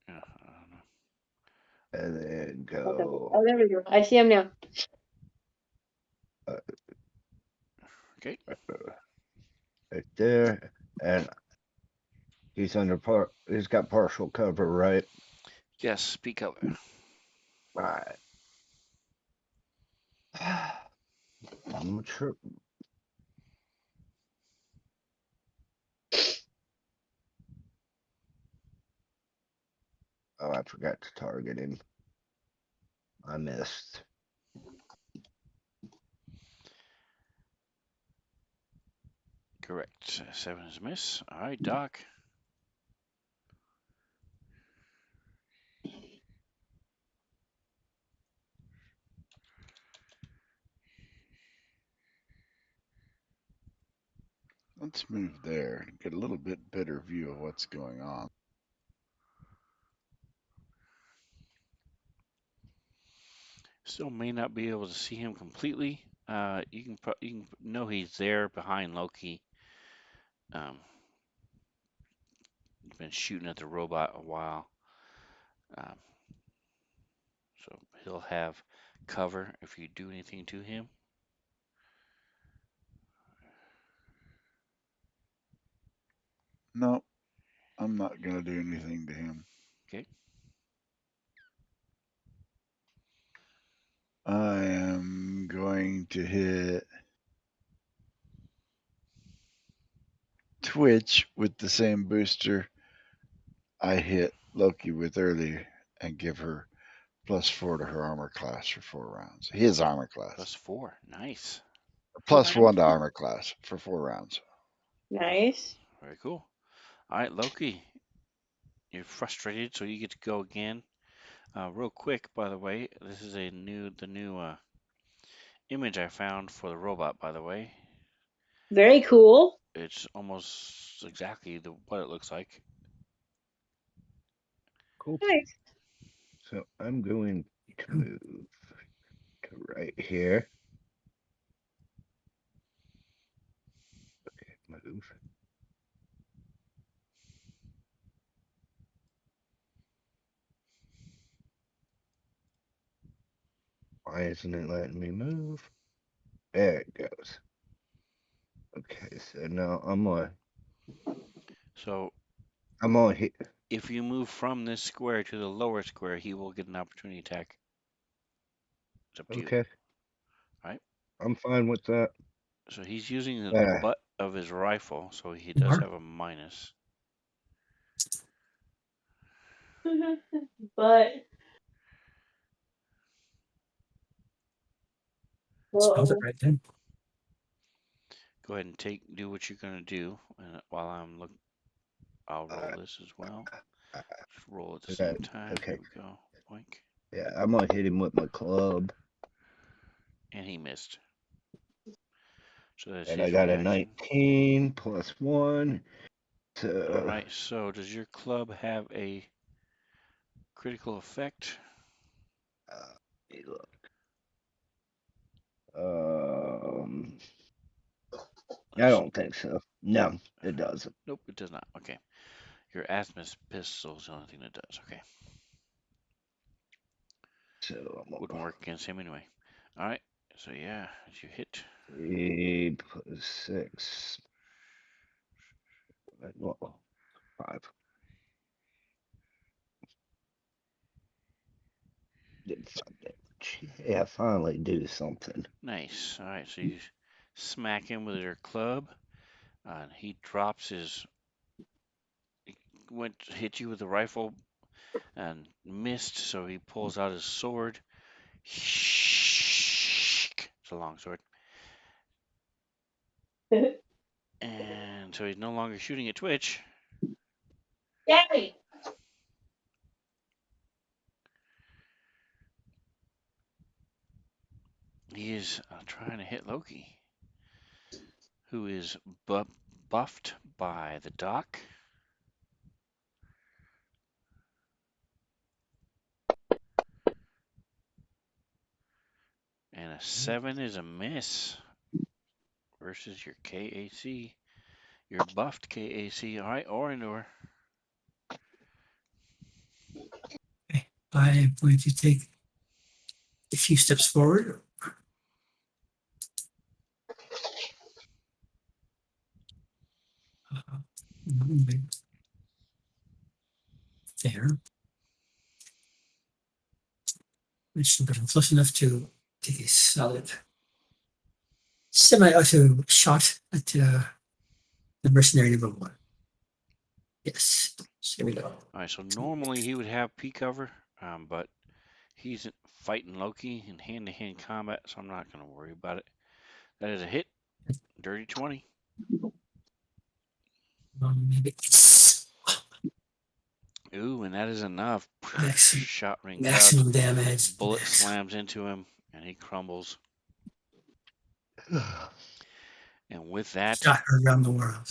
yeah, I don't know. and then Okay. go. Oh, there we go. I see him now. Okay. Right there, and he's he's got partial cover, right? Yes, speak up. Right. I'm sure. Oh, I forgot to target him. I missed. Correct. 7 is a miss. All right, Doc. Let's move there and get a little bit better view of what's going on. Still may not be able to see him completely. You can know he's there behind Loki. He's been shooting at the robot a while, um, so he'll have cover if you do anything to him. No, I'm not going to do anything to him. Okay. I am going to hit Twitch with the same booster I hit Loki with earlier and give her +4 to her armor class for 4 rounds. His armor class. +4. Nice. +1 to armor class for 4 rounds. Nice. Very cool. All right, Loki. You're frustrated, so you get to go again. Real quick, by the way, this is the new image I found for the robot. By the way, Very cool. it's almost exactly what it looks like. Cool. Nice. So I'm going to move to right here. Okay, move. Why isn't it letting me move? There it goes. Okay, so now So I'm on here. if you move from this square to the lower square, he will get an opportunity attack. It's up to you. Okay, All right. I'm fine with that. So he's using the Uh, butt of his rifle, so he does have a minus. But Spells it whoa. right then. Go ahead and do what you're gonna do, and while I'm look, I'll roll this as well. Just roll at the same time. okay. There we go. Boink. Yeah, I'm gonna hit him with my club. And he missed. So that's And his I got a reaction. 19 +1. So, All right. So does your club have a critical effect? let me look. I don't think so. No, it doesn't. Nope, it does not. Okay. Your asthma's pistol is the only thing that does. Okay. So I'm Wouldn't work against him anyway. All right. So yeah, as you hit. 3 +6. Well, 5. Did 5 damage. Yeah, finally do something. Nice. All right. So you smack him with your club, and he drops his. He went to hit you with the rifle and missed, so he pulls out his sword. It's a long sword. And so he's no longer shooting at Twitch. Yay! He is trying to hit Loki, who is buffed by the doc. And a 7 is a miss versus your KAC. Your buffed KAC. All right, Orindor. Okay. I'm going to take a few steps forward. There. Which I'm close enough to take a solid semi-auto shot at the mercenary number 1. Yes. So here we go. All right, so normally he would have P cover, but he's fighting Loki in hand-to-hand combat, so I'm not going to worry about it. That is a hit. Dirty 20. Maybe Ooh, and that is enough. maximum, Shot rings out. maximum damage. Bullet slams into him, and he crumbles. And with that, Shot around the world.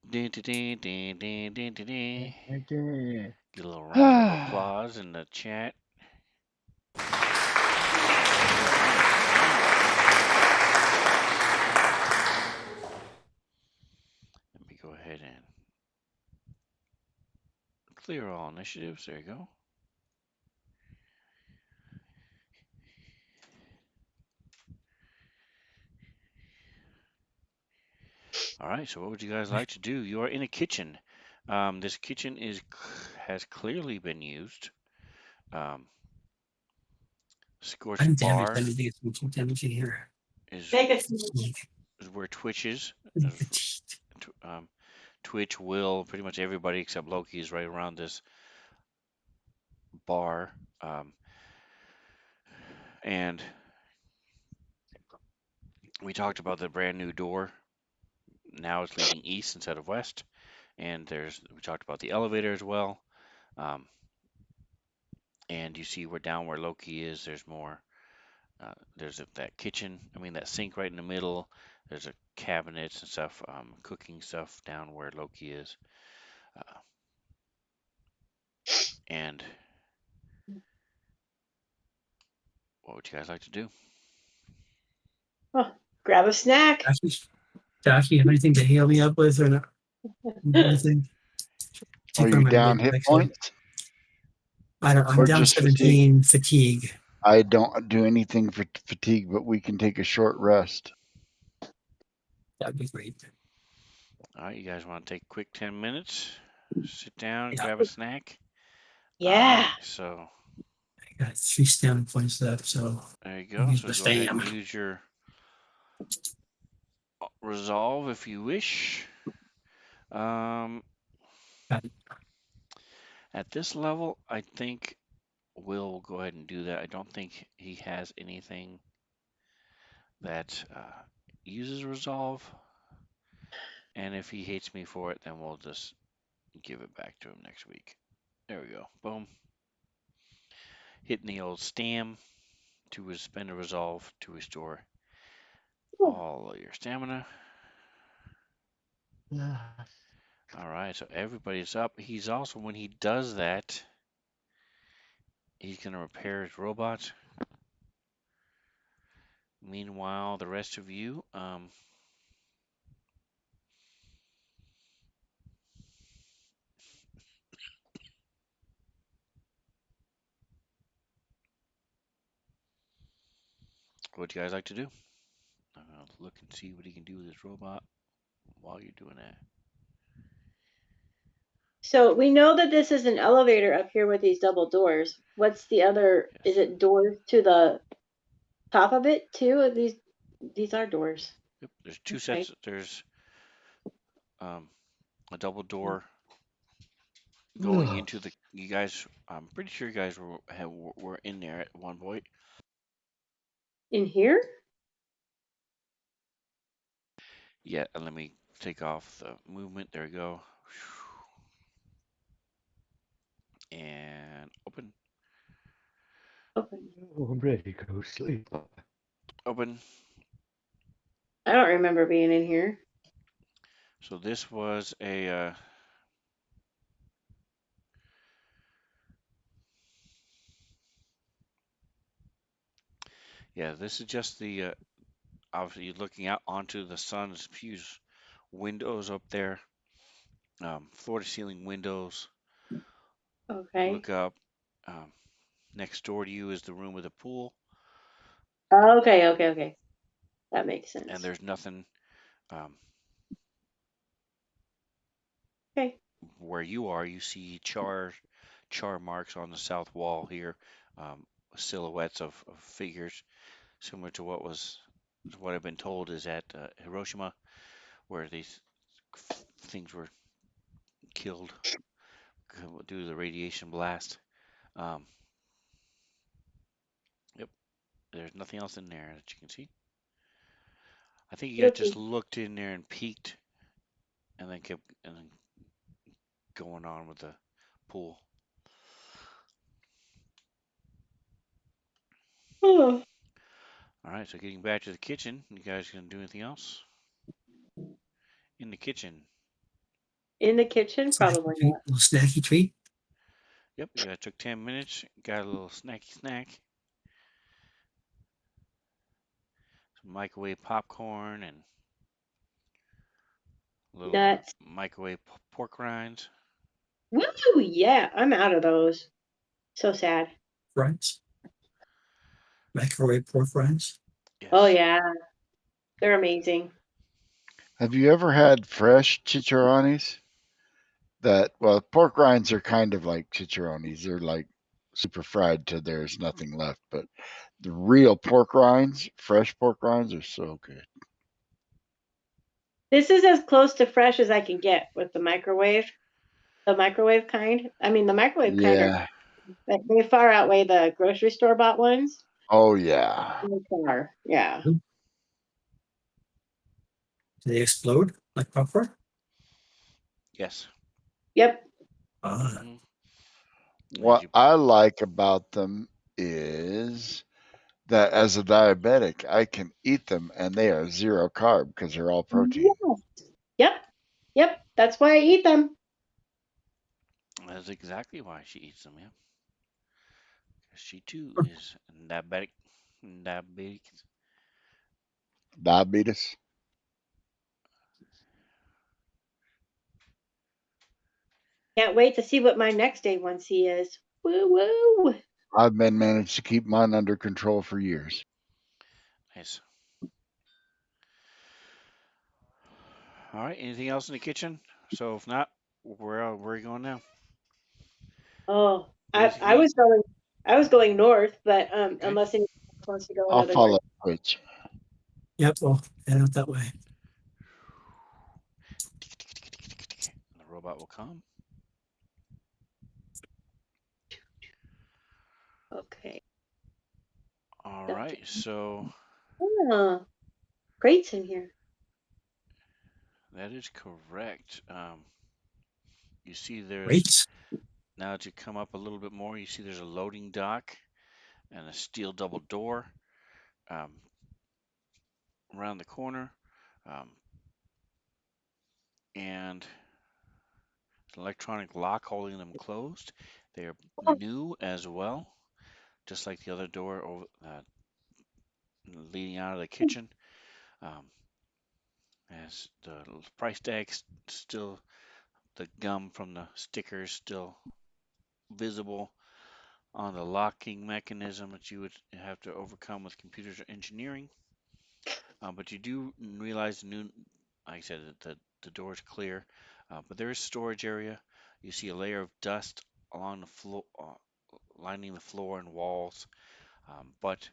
ding, ding, ding, ding, ding, ding, ding. Okay. Get a little round of applause in the chat. Let me go ahead and clear all initiatives. There you go. All right. So, what would you guys like to do? You are in a kitchen. This kitchen has clearly been used. Scorched I'm damaged. I bar need to get some damage in here. is Make us is where Twitch is. Fatigued. Twitch will pretty much everybody except Loki is right around this bar. And we talked about the brand new door. Now it's leading east instead of west. And we talked about the elevator as well. And you see down where Loki is, there's more. There's that kitchen. I mean that sink right in the middle. There's a cabinets and stuff, cooking stuff down where Loki is. And what would you guys like to do? grab a snack. Josh, you have anything to heal me up with or not? Anything? Are you down hit points? I'm down just 17 fatigue. I don't do anything for fatigue, but we can take a short rest. That'd be great. All right, you guys want to take a quick 10 minutes? Sit down, Yeah. grab a snack. Yeah. All right, so I got 3 stamina points left, so there you I'll go. use So the go ahead and stam. use your resolve if you wish. Got it. At this level, I think Will go ahead and do that. I don't think he has anything that uses resolve. And if he hates me for it, then we'll just give it back to him next week. There we go. Boom. Hitting the old stam to spend a resolve to restore all of your stamina. All right, so everybody's up. He's also, when he does that, he's going to repair his robot. Meanwhile, the rest of you, what do you guys like to do? I'm going to look and see what he can do with his robot while you're doing that. So we know that this is an elevator up here with these double doors. What's the other? Yes. Is it doors to the top of it too? These are doors. Yep, there's two Okay. sets. There's a double door going into the. You guys, I'm pretty sure you guys were in there at one point. In here? Yeah, and let me take off the movement. There we go. And open. Open. Oh, I'm ready to go sleep. Open. I don't remember being in here. So this was a. Yeah, this is just the. Obviously, you're looking out onto the sun's huge windows up there. Floor to ceiling windows. Okay. Look up. Um, next door to you is the room with a pool. Okay. That makes sense. And there's nothing. Okay. Where you are, you see char marks on the south wall here, silhouettes of figures, similar to what I've been told is at Hiroshima, where these things were killed due to the radiation blast. Um, yep, there's nothing else in there that you can see. I think you guys just Okay. looked in there and peeked and then kept going on with the pool. Oh, All right, so getting back to the kitchen, you guys gonna do anything else in the kitchen? in the kitchen, probably Snacky treat, little snacky treat. Yep, you guys took 10 minutes, got a little snacky snack, some microwave popcorn and little nuts. microwave pork rinds. Woo! Yeah, I'm out of those. So sad. Fries. Microwave pork rinds. Oh Yes. yeah, they're amazing. Have you ever had fresh chicharrones? Well, pork rinds are kind of like chicharrones. They're like super fried till there's nothing left. But the real pork rinds, fresh pork rinds, are so good. This is as close to fresh as I can get with the microwave. The microwave kind. I mean, the microwave kind are Yeah. they far outweigh the grocery store bought ones. Oh yeah. They far, yeah. Do they explode like popcorn? Yes. Yep. Hmm. As What you, I like about them is that as a diabetic, I can eat them and they are zero carb because they're all protein. Yes. Yep. Yep. That's why I eat them. that's exactly why she eats them. Yeah. 'Cause she too is diabetic. Diabetic. Diabetes. Can't wait to see what my next A1C is. Woo woo. I've been managed to keep mine under control for years. Nice. All right. Anything else in the kitchen? So if not, where are you going now? Oh, I Basically, was going north, but okay. unless anyone else wants to go I'll another follow direction. Twitch. Yep, well, head out that way. The robot will come. Okay. All right. So Oh, crates in here. that is correct. You see, there's Great. now that you come up a little bit more, you see there's a loading dock and a steel double door um, around the corner, um, and an electronic lock holding them closed. They are new as well, just like the other door leading out of the kitchen. Um, as the price tag still, the gum from the stickers still visible on the locking mechanism that you would have to overcome with computers or engineering. But you do realize like I said, that the door is clear, but there is storage area. You see a layer of dust along the floor, lining the floor and walls. But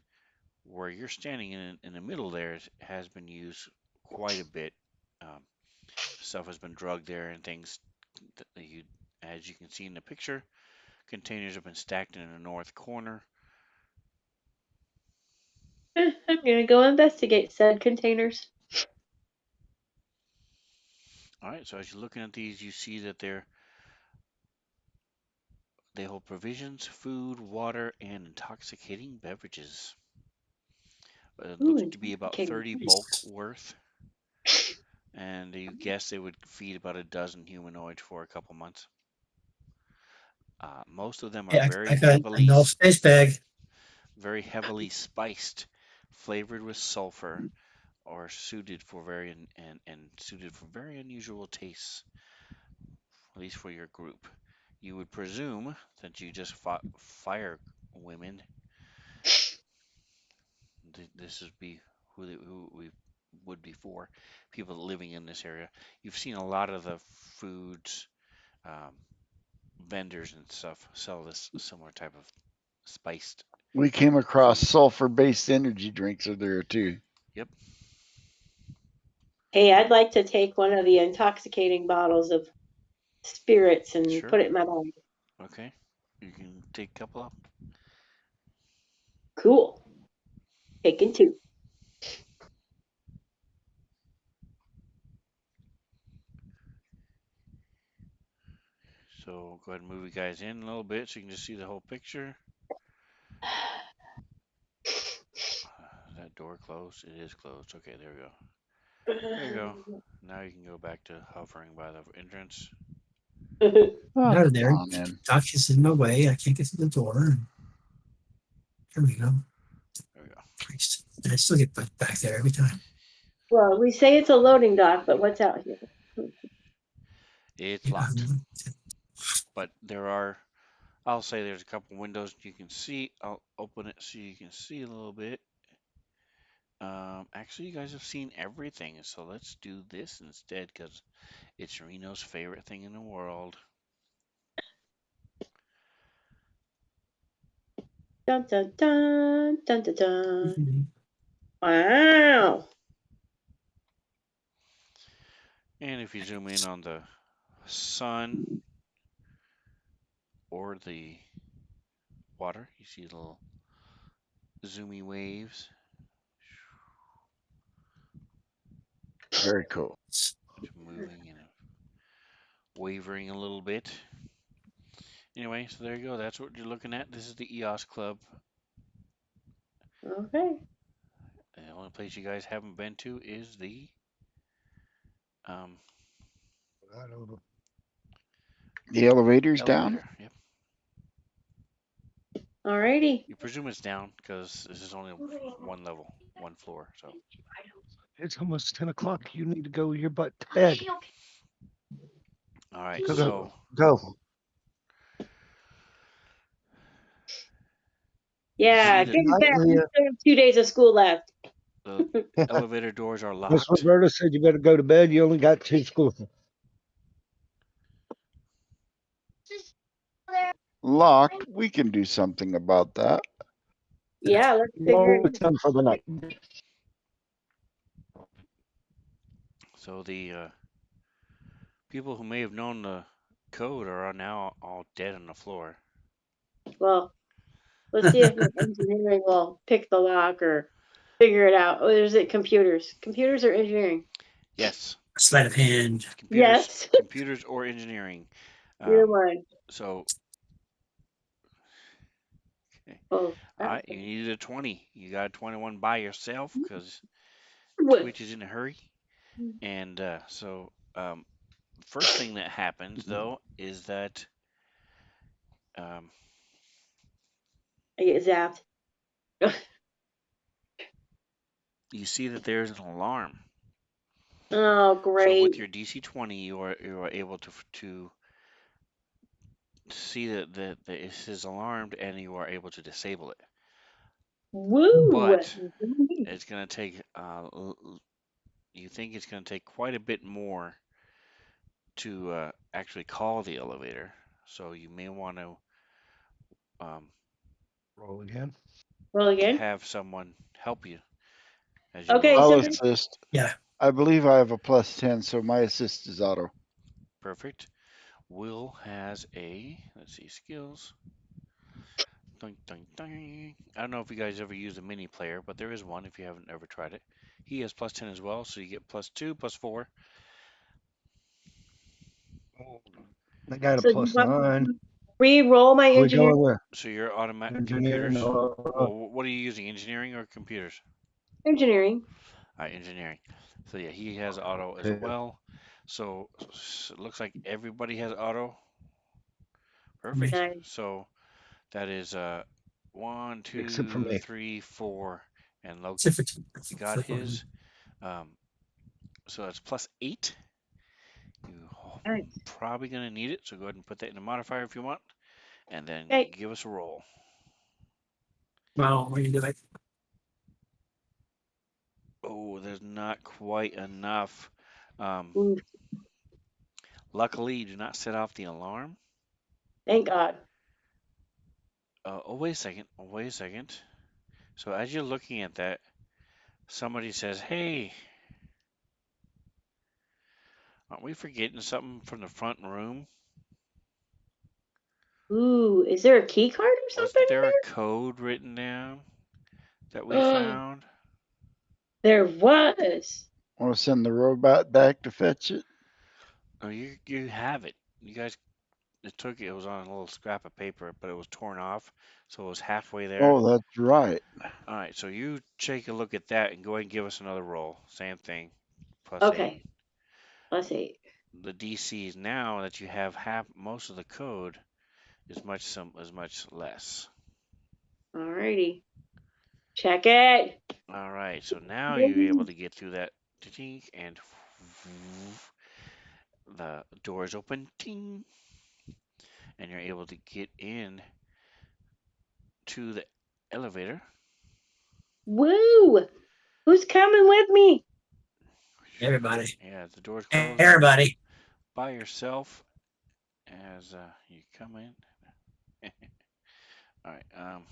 where you're standing in the middle there has been used quite a bit. Um, Stuff has been drugged there and things that as you can see in the picture, containers have been stacked in the north corner. I'm gonna go investigate said containers. All right, so as you're looking at these, you see that they hold provisions, food, water, and intoxicating beverages. It Ooh, looks to be about intoxicating. 30 bulk worth, and you guess they would feed about a dozen humanoids for a couple months. Most of them are Yeah, I got a no space bag. very heavily spiced, flavored with sulfur, or suited for and suited for very unusual tastes, at least for your group. You would presume that you just fought fire women. This would be who we would be for people living in this area. You've seen a lot of the foods um, vendors and stuff sell this similar type of spiced We came across food. sulfur-based energy drinks are there too. Yep, Hey, I'd like to take one of the intoxicating bottles of spirits and sure. put it in my bag. Okay, you can take a couple up. Cool. Taking two. So go ahead and move you guys in a little bit so you can just see the whole picture. Is that door closed? It is closed. Okay, there we go. There you go. Now you can go back to hovering by the entrance. Oh, Out of there. come on in. Doc is in my way. I can't get to the door. Here we go. There we go. Christ. And I still get put back there every time. Well, we say it's a loading dock, but what's out here? It's You know, locked. But there are, I'll say there's a couple windows you can see. I'll open it so you can see a little bit. Actually, you guys have seen everything, so let's do this instead because it's Reno's favorite thing in the world. Dun dun dun dun dun dun. Mhm. Wow. And if you zoom in on the sun or the water, you see little zoomy waves. Very cool. It's moving and wavering a little bit. Anyway, so there you go. That's what you're looking at. This is the EOS Club. Okay. The only place you guys haven't been to is the The elevator's down. elevator. Yep. Alrighty. You presume it's down because this is only one level, one floor. So It's almost 10 o'clock. You need to go your butt to bed. all right. Go, So go. Go. Yeah, See get the, back. We Leah. still have 2 days of school left. the elevator doors are Miss locked. Roberta said you better go to bed. You only got 2 schools. Locked. We can do something about that. Yeah, let's figure it It's done for the night. So the people who may have known the code are now all dead on the floor. out. Well, let's see if the engineering will pick the lock or figure it out. Or is it computers? Computers or engineering? Yes. Sleight of hand. Computers, Yes. computers or engineering. Either one. So, Oh, all right, you needed a 20. You got a 21 by yourself because what? Twitch is in a hurry. And so, first thing that happens though is that um, I get zapped. you see that there's an alarm. Oh, So great. with your DC 20, you are able to see that this is alarmed, and you are able to disable it. Woo! But it's going to take. You think it's going to take quite a bit more to actually call the elevator. So you may want to Roll again. Roll again. have someone help you as you Okay, roll so I'll again. assist. Yeah. I believe I have a +10, so my assist is auto. Perfect. Will has a, let's see, skills. Dun, dun, dun. I don't know if you guys ever use a mini player, but there is one if you haven't ever tried it. He has +10 as well, so you get +2, +4. I got a So you want me +9. to re-roll my We engineer? going with So your automatic engineering. computers. Well, what are you using? Engineering or computers? Engineering. All right, engineering. So yeah, he has auto as Okay. well. So it looks like everybody has auto. Me. Perfect. Nice. So that is 1, Except for 2, me. 3, 4, and Loki Except got for his. So that's +8. You're Nice. probably going to need it, so go ahead and put that in the modifier if you want, and then Okay. give us a roll. well, what do you do? Like, Oh, there's not quite enough. Ooh, Luckily, you do not set off the alarm. thank God. Oh, wait a second. Oh, wait a second. So as you're looking at that, somebody says, "Hey, aren't we forgetting something from the front room? Ooh, is there a key card or something Wasn't there a code written down that we in found?" there? There was. Want to send the robot back to fetch it? Oh, you have it. You guys it was on a little scrap of paper, but it was torn off, so it was halfway there. Oh, that's right. All right, so you take a look at that and go ahead and give us another roll. Same thing, +8. Okay. Let's see. The DCs now that you have most of the code is much less. Alrighty. Check it. All right, so now you're able to get through that ting, and the doors open, ting, and you're able to get in to the elevator. Woo! Who's coming with me? Everybody. Yeah, the doors close Everybody. by yourself as you come in. All right.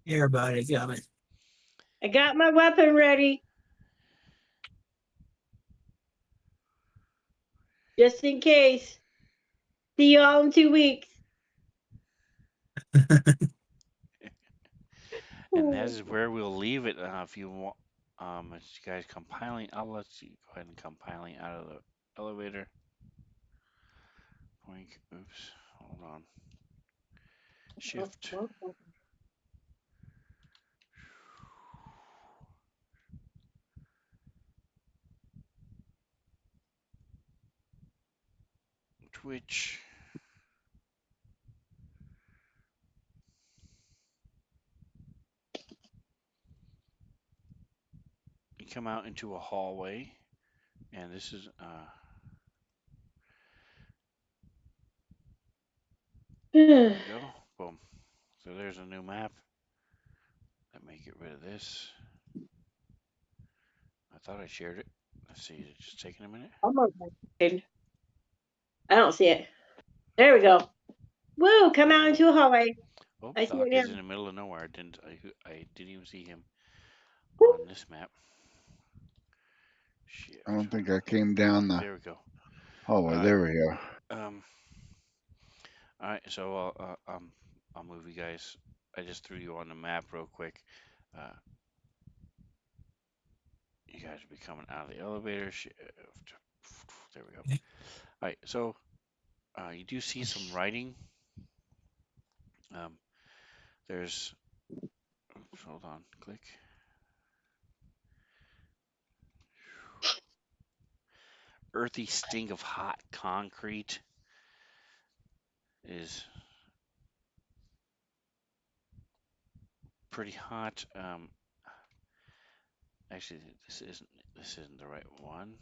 Everybody coming. I got my weapon ready. Just in case. See y'all in 2 weeks. And that is where we'll leave it. If you want, as you guys compiling, I'll let you go ahead and compiling out of the elevator. Boink. Oops. Hold on. Shift. Twitch. You come out into a hallway, and this is there we go. Boom. So there's a new map. Let me get rid of this. I thought I shared it. Let's see. It's just taking a minute. I don't see it. There we go. Woo! Come There out we into a hallway. Oh, I see Doc it is now. in the middle of nowhere. I didn't even see him on this map. Shit. I don't think I came down the There we go. hallway. All right. There we go. All right. So I'll move you guys. I just threw you on the map real quick. You guys will be coming out of the elevator. Shift. There we go. All right. So you do see some writing. There's. Oops, hold on. Click. Earthy stink of hot concrete is pretty hot. Actually, this isn't the right one.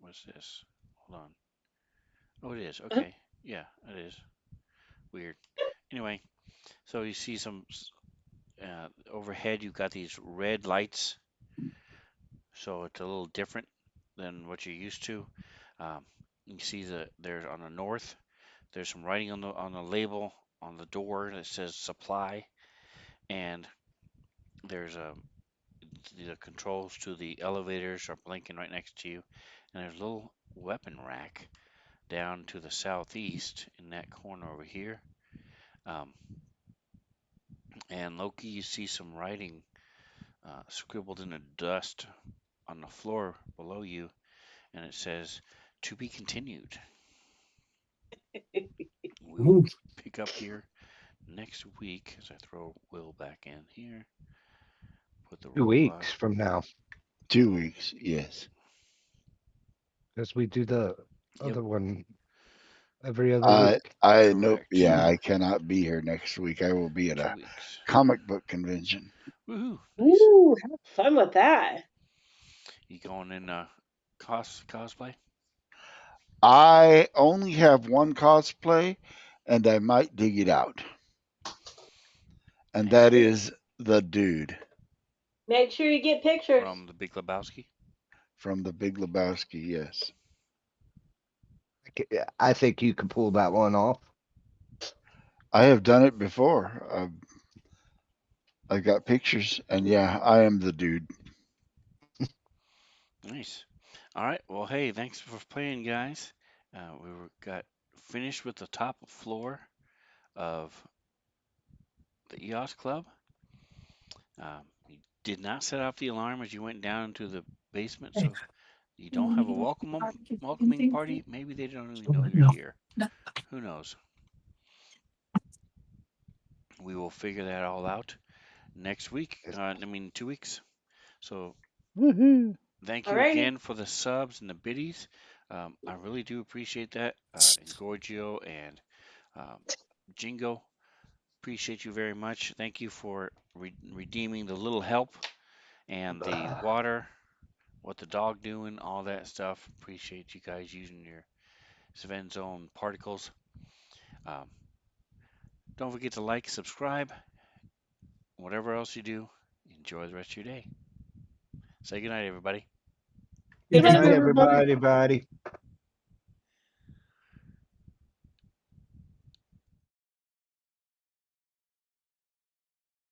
What's this? Hold on. Oh, it is. Okay. Yeah, it is. Weird. Anyway, so you see some overhead. You've got these red lights, so it's a little different than what you're used to. You see there's on the north. There's some writing on the label on the door that says supply, and there's the controls to the elevators are blinking right next to you, and there's a little weapon rack down to the southeast in that corner over here. Um, and Loki, you see some writing scribbled in the dust on the floor below you, and it says, "To be continued." We will Ooh. pick up here next week as I throw Will back in here. Put the 2 roadblock. weeks from now, 2 weeks. Yes. because we do the Yep. other one every other week. Nope. Correct. Yeah, I cannot be here next week. I will be at 2 a weeks. comic book convention. Woohoo! Nice. Ooh, have fun with that. You going in cosplay? I only have one cosplay, and I might dig it out. And that is the dude Make sure you get pictures. From the Big Lebowski? from the Big Lebowski. Yes. I think you can pull that one off. I have done it before. I've got pictures, and yeah, I am the dude. Nice. All right. Well, hey, thanks for playing, guys. Got finished with the top floor of the EOS Club. You did not set off the alarm as you went down into the basement, so you don't have a welcoming party, maybe they don't even know you're here. Who knows? We will figure that all out next week. I mean, 2 weeks. So Woohoo! thank you Alrighty. again for the subs and the biddies. I really do appreciate that. And Gorgio and Jingo, appreciate you very much. Thank you for redeeming the little help and the water, what the dog doing, all that stuff. Appreciate you guys using your Svenzone particles. Um, don't forget to like, subscribe, whatever else you do. Enjoy the rest of your day. Say goodnight, everybody. Good Good night, night, everybody. everybody.